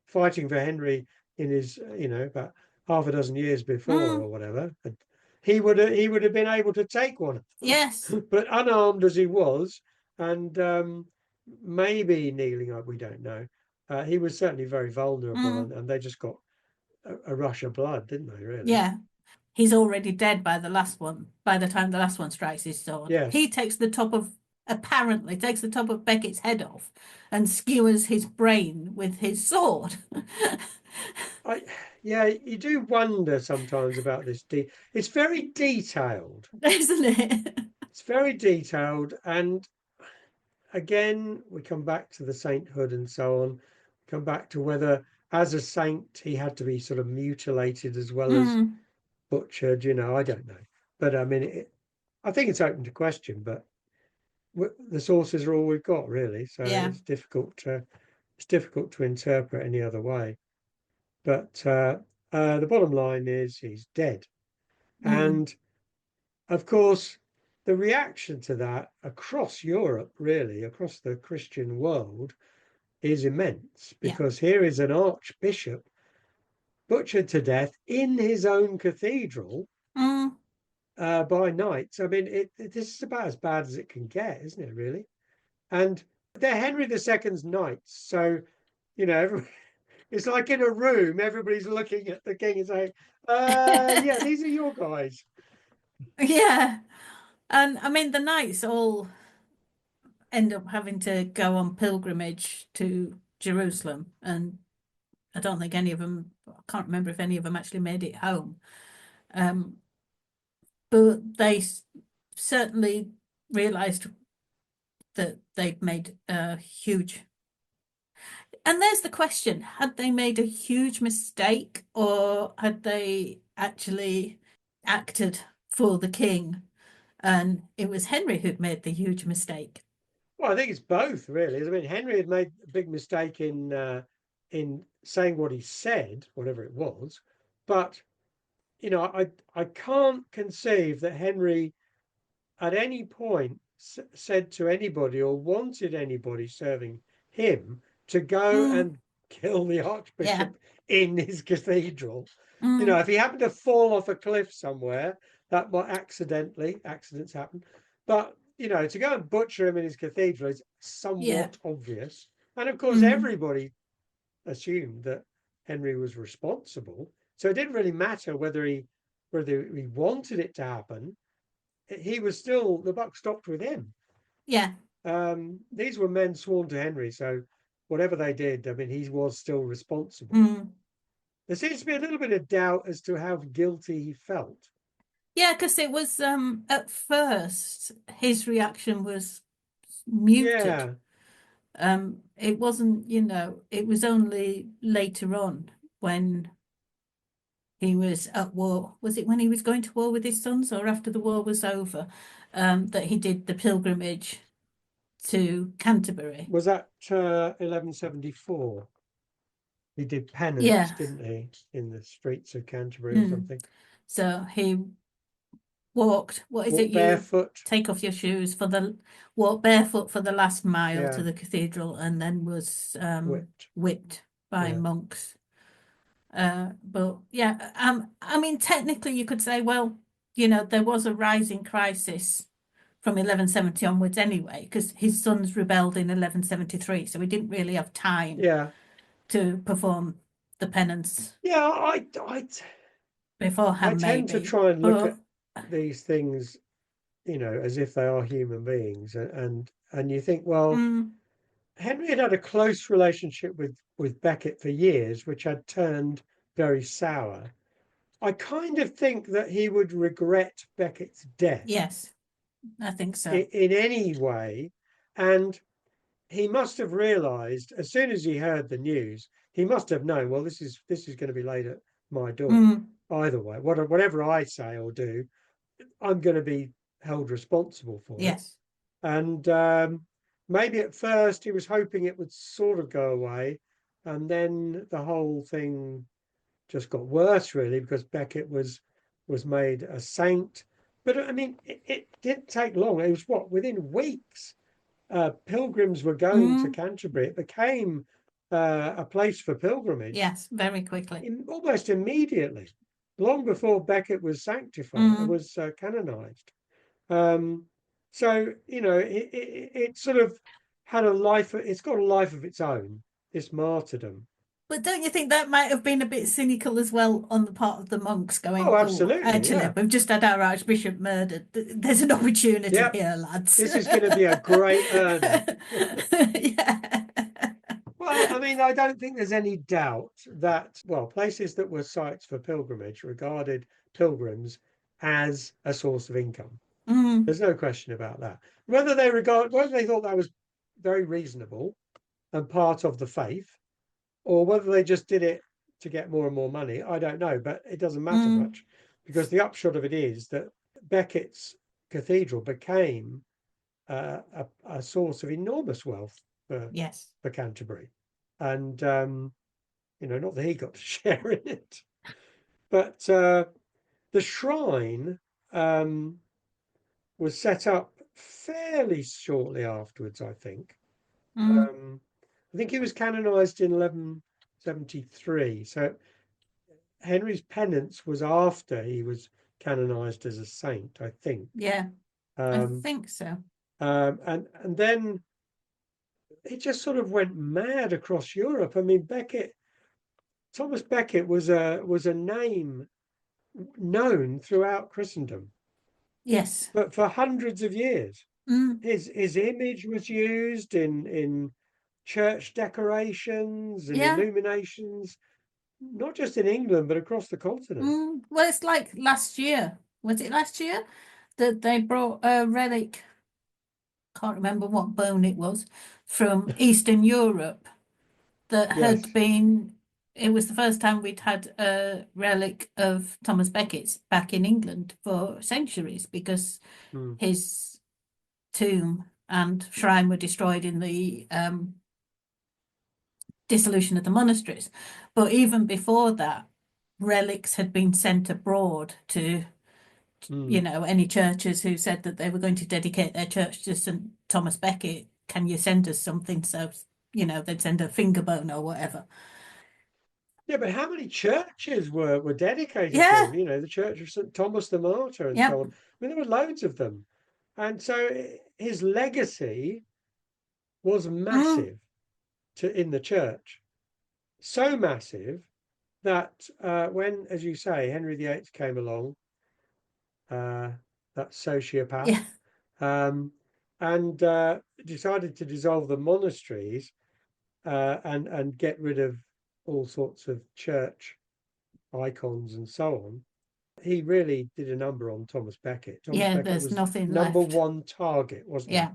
fighting for Henry in his, about half a dozen years before or whatever, he would have been able to take one of them. Yes. But unarmed as he was, and maybe kneeling up, we don't know. He was certainly very vulnerable, and they just got a rush of blood, didn't they, really? Yeah. He's already dead by the last one, by the time the last one strikes his sword. Yes. He takes the top of apparently takes the top of Becket's head off and skewers his brain with his sword. I yeah, you do wonder sometimes about this. It's very detailed. Isn't it? It's very detailed, and again, we come back to the sainthood and so on. Come back to whether, as a saint, he had to be sort of mutilated as well as Mm, butchered. I don't know, but I mean, I think it's open to question. But the sources are all we've got, really. So yeah. it's difficult to interpret any other way. But the bottom line is he's dead, Mm, and of course, the reaction to that across Europe, really, across the Christian world, is immense yeah. because here is an archbishop butchered to death in his own cathedral Mm, by knights. I mean, this is about as bad as it can get, isn't it, really? And they're Henry II's knights. So, it's like in a room, everybody's looking at the king and saying, yeah, these are your guys. yeah. And I mean, the knights all end up having to go on pilgrimage to Jerusalem. And I don't think any of them, I can't remember if any of them actually made it home. Um, but they certainly realized that they'd made a huge. And there's the question, had they made a huge mistake or had they actually acted for the king? And it was Henry who'd made the huge mistake. Well, I think it's both, really. I mean, Henry had made a big mistake in saying what he said, whatever it was, but I can't conceive that Henry at any point said to anybody or wanted anybody serving him to go Mm, and kill the yeah. archbishop in his cathedral. Mm, If he happened to fall off a cliff somewhere, that might accidents happen. But, to go and butcher him in his cathedral is yeah. somewhat obvious. And of course, Mm, everybody assumed that Henry was responsible. So it didn't really matter whether he wanted it to happen. He was still, the buck stopped with him. yeah. These were men sworn to Henry, so whatever they did, I mean, he was still responsible. Mm. There seems to be a little bit of doubt as to how guilty he felt. Yeah, because it was at first his reaction was muted. Yeah, It wasn't, it was only later on when he was at war. Was it when he was going to war with his sons or after the war was over, that he did the pilgrimage to Canterbury? was that 1174? He did penance, Yeah. didn't he, in the streets of Canterbury or Mm. something? So he walked, what is it? Walked You barefoot. take off your shoes walk barefoot for the last mile to Yeah, the cathedral and then was whipped. whipped by Yeah, monks. But yeah, I mean, technically you could say, well, there was a rising crisis from 1170 onwards anyway, because his sons rebelled in 1173, so he didn't really have time yeah, to perform the penance yeah. I beforehand, tend to maybe. try and look But at these things, as if they are human beings, and you think, well, mm, Henry had a close relationship with Becket for years, which had turned very sour. I kind of think that he would regret Becket's death yes, I think so. in any way, and he must have realised as soon as he heard the news, he must have known, well, this is going to be laid at my door. Mm, Either way, whatever I say or do, I'm going to be held responsible for it. yes. And maybe at first he was hoping it would sort of go away, and then the whole thing just got worse, really, because Becket was made a saint. But I mean, it didn't take long. It was within weeks, pilgrims were going to Mm, Canterbury. It became a place for pilgrimage yes, very quickly. almost immediately, long before Becket was sanctified, Mm, was canonized. Um, so it sort of had a life. It's got a life of its own. This martyrdom. But don't you think that might have been a bit cynical as well on the part of the monks Oh, going, oh, absolutely. actually, Yeah. we've just had our archbishop murdered. There's an opportunity Yep. here, lads. This is going to be a great earner. Yeah. Well, I mean, I don't think there's any doubt that, well, places that were sites for pilgrimage regarded pilgrims as a source of income. Mm, There's no question about that. Whether they thought that was very reasonable and part of the faith, or whether they just did it to get more and more money, I don't know, but it doesn't matter mm, much because the upshot of it is that Becket's cathedral became a source of enormous wealth for, yes. for Canterbury. And, not that he got to share in it, but the shrine was set up fairly shortly afterwards, I think. Mm, I think he was canonized in 1173. So Henry's penance was after he was canonized as a saint, I think. yeah, I Um, think so. and then it just sort of went mad across Europe. I mean, Thomas Becket was a name known throughout Christendom, Yes. but for hundreds of years. Mm, His image was used in church decorations and yeah. illuminations, not just in England but across the continent. Mm. Well, it's like last year. Was it last year that they brought a relic? Can't remember what bone it was from Eastern Europe that had Yes. been. It was the first time we'd had a relic of Thomas Becket's back in England for centuries because Mm. his tomb and shrine were destroyed in the dissolution of the monasteries. But even before that, relics had been sent abroad to, Mm. any churches who said that they were going to dedicate their church to St. Thomas Becket. Can you send us something? So, they'd send a finger bone or whatever. Yeah, but how many churches were dedicated to Yeah, him? The Church of St. Thomas the Martyr and so yep, on. I mean, there were loads of them. And so his legacy was mm, massive in the church. So massive that when, as you say, Henry VIII came along, uh, that sociopath, yeah, um, and decided to dissolve the monasteries and get rid of all sorts of church icons and so on. He really did a number on Thomas Becket. Thomas yeah, Becket there's was nothing number left. one target, wasn't he? Yeah.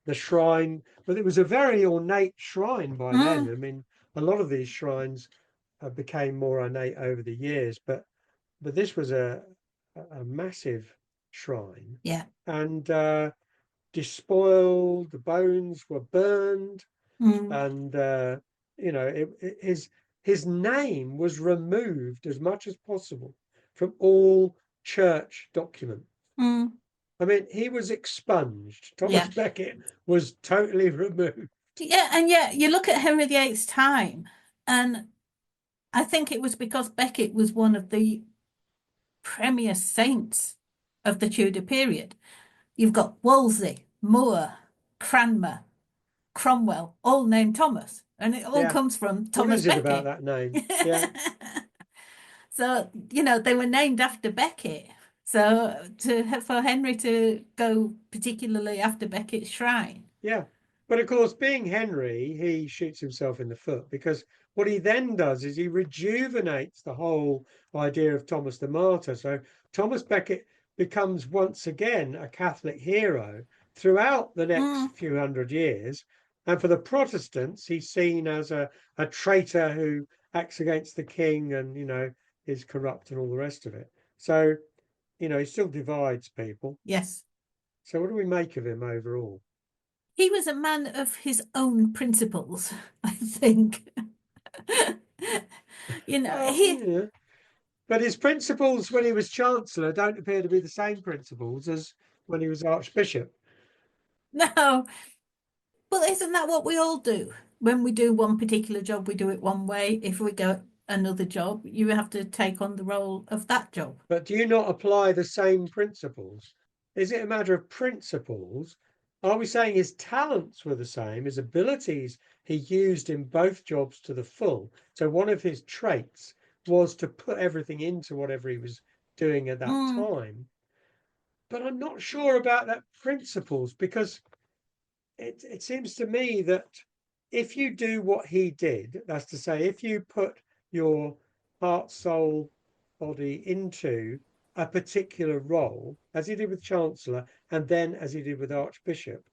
The shrine, but it was a very ornate shrine by then. Mm, I mean, a lot of these shrines became more ornate over the years, but this was a massive shrine yeah. and despoiled. The bones were burned, Mm, and his name was removed as much as possible from all church documents. mm, I mean, he was expunged. Thomas yeah. Becket was totally removed. Yeah, and yet you look at Henry VIII's time, and I think it was because Becket was one of the premier saints of the Tudor period. You've got Wolsey, Moore, Cranmer, Cromwell, all named Thomas, and it all Yeah. comes from What Thomas is it about Becket. that name? Yeah. So, they were named after Becket. So for Henry to go particularly after Becket's shrine. Yeah. But of course, being Henry, he shoots himself in the foot because what he then does is he rejuvenates the whole idea of Thomas the Martyr. So Thomas Becket becomes once again a Catholic hero throughout the next Mm, few hundred years. And for the Protestants, he's seen as a traitor who acts against the king and, is corrupt and all the rest of it. So, he still divides people. yes. So what do we make of him overall? He was a man of his own principles, I think. Well, He yeah. But his principles when he was Chancellor don't appear to be the same principles as when he was Archbishop. no, but isn't that what we all do? When we do one particular job, we do it one way. If we go another job, you have to take on the role of that job. But do you not apply the same principles? Is it a matter of principles Are we saying his talents were the same, his abilities he used in both jobs to the full? So one of his traits was to put everything into whatever he was doing at that Mm, time. But I'm not sure about that principles, because it seems to me that if you do what he did, that's to say, if you put your heart, soul, body into a particular role, as he did with Chancellor, and then as he did with Archbishop,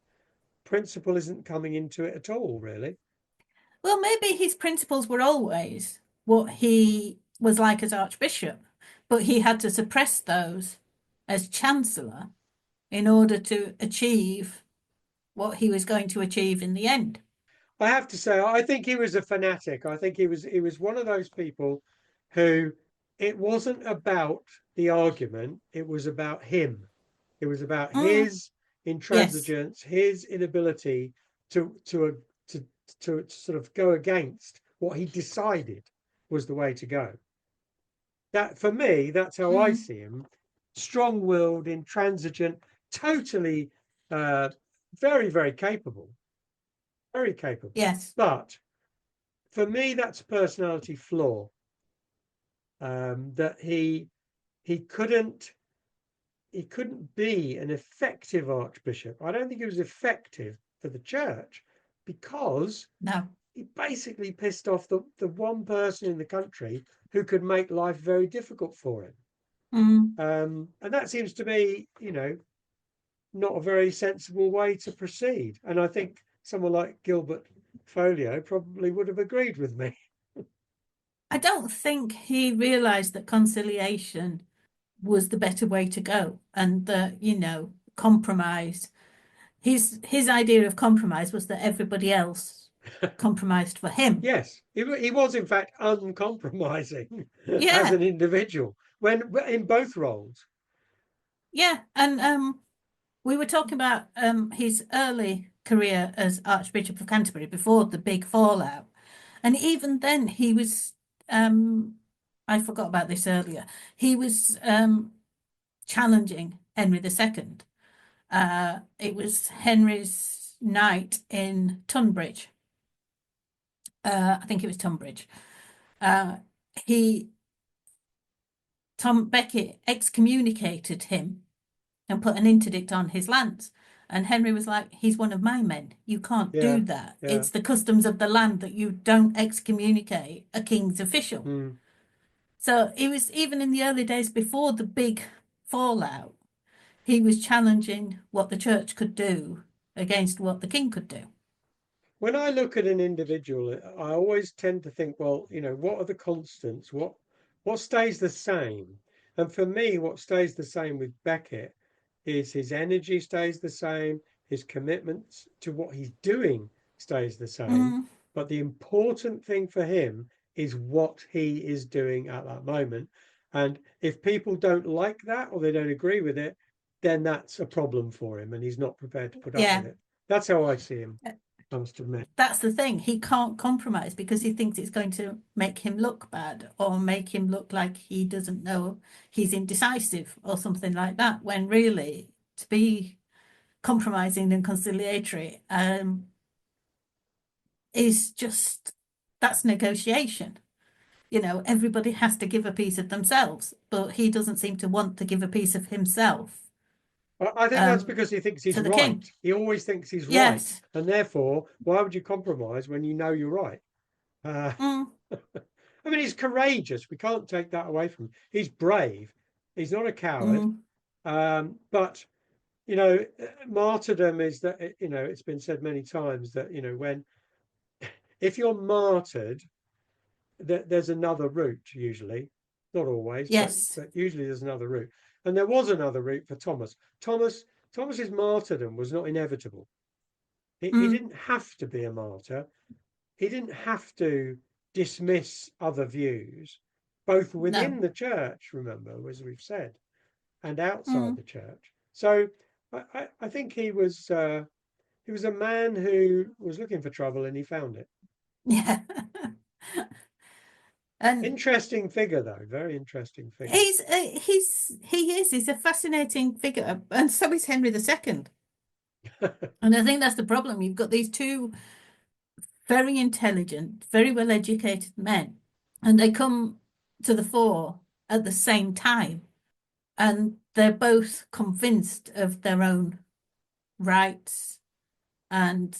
principle isn't coming into it at all, really. well, maybe his principles were always what he was like as Archbishop, but he had to suppress those as Chancellor in order to achieve what he was going to achieve in the end. I have to say, I think he was a fanatic. I think he was one of those people who, it wasn't about the argument, it was about him. It was about Mm, his yes. intransigence, his inability to to sort of go against what he decided was the way to go. That, for me, that's how I Mm, see him: strong-willed, intransigent, totally, uh, very, very capable, very capable. yes. But for me, that's a personality flaw. That he couldn't he couldn't be an effective archbishop. I don't think he was effective for the church, because No. he basically pissed off the one person in the country who could make life very difficult for him. Mm. And that seems to me, not a very sensible way to proceed. And I think someone like Gilbert Folio probably would have agreed with me. I don't think he realized that conciliation was the better way to go and that, compromise. His idea of compromise was that everybody else compromised for him. Yes, he was in fact uncompromising as Yeah, an individual when in both roles. yeah. And we were talking about his early career as Archbishop of Canterbury before the big fallout. And even then he was I forgot about this earlier. He was challenging Henry II. It was Henry's night in Tunbridge. I think it was Tunbridge. Uh, he Tom Becket excommunicated him and put an interdict on his lands. And Henry was like, he's one of my men. You can't do Yeah, that. yeah. It's the customs of the land that you don't excommunicate a king's official. Mm. So it was even in the early days before the big fallout, he was challenging what the church could do against what the king could do. When I look at an individual, I always tend to think, well, what are the constants? What stays the same? And for me, what stays the same with Becket is his energy stays the same, his commitment to what he's doing stays the same. Mm, But the important thing for him is what he is doing at that moment. And if people don't like that or they don't agree with it, then that's a problem for him and he's not prepared to put up with yeah, it. That's how I see him, I must admit. that's the thing. He can't compromise because he thinks it's going to make him look bad or make him look like he doesn't know he's indecisive or something like that. When really, to be compromising and conciliatory is just that's negotiation. Everybody has to give a piece of themselves, but he doesn't seem to want to give a piece of himself I think that's um, because he thinks he's to the right. king. He always thinks he's right. Yes. And therefore, why would you compromise when you know you're right? Uh, Mm, I mean, he's courageous. We can't take that away from him. He's brave. He's not a coward. mm, But, you know, martyrdom is that, it's been said many times that, if you're martyred, there's another route usually. Not always, but yes. usually there's another route. And there was another route for Thomas. Thomas's martyrdom was not inevitable. He Mm, didn't have to be a martyr. He didn't have to dismiss other views, both no. within the church, remember, as we've said, and outside Mm, the church. So I think he was a man who was looking for trouble and he found it. yeah. And Interesting figure, though. Very interesting figure. he is. He's a fascinating figure, and so is Henry II. And I think that's the problem. You've got these two very intelligent, very well educated men, and they come to the fore at the same time. And they're both convinced of their own rights and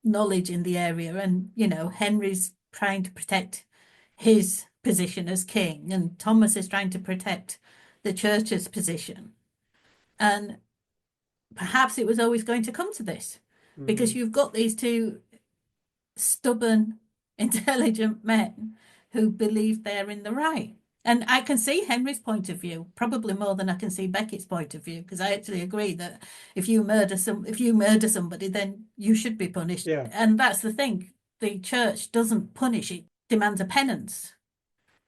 knowledge in the area. And, Henry's trying to protect his position as king, and Thomas is trying to protect the church's position. And perhaps it was always going to come to this, because you've got these two stubborn, intelligent men who believe they're in the right. And I can see Henry's point of view, probably more than I can see Becket's point of view, because I actually agree that if you murder somebody, then you should be punished. Yeah. And that's the thing. The church doesn't punish, it demands a penance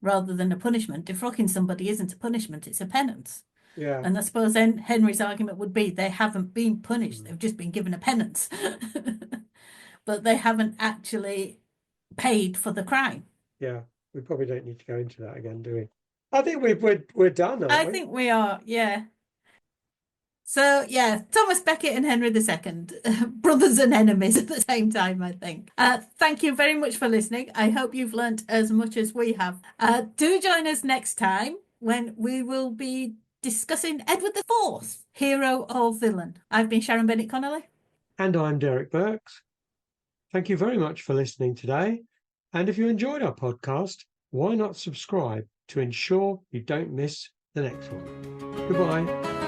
rather than a punishment. Defrocking somebody isn't a punishment, it's a penance. Yeah. And I suppose then Henry's argument would be they haven't been punished, they've just been given a penance. But they haven't actually paid for the crime. Yeah. We probably don't need to go into that again, do we? I think we're done, aren't I we? think we are, yeah. So, yeah, Thomas Becket and Henry II, brothers and enemies at the same time, I think. Thank you very much for listening. I hope you've learnt as much as we have. Do join us next time when we will be discussing Edward IV, hero or villain. I've been Sharon Bennett Connolly. And I'm Derek Birks. Thank you very much for listening today. And if you enjoyed our podcast, why not subscribe to ensure you don't miss the next one? Goodbye.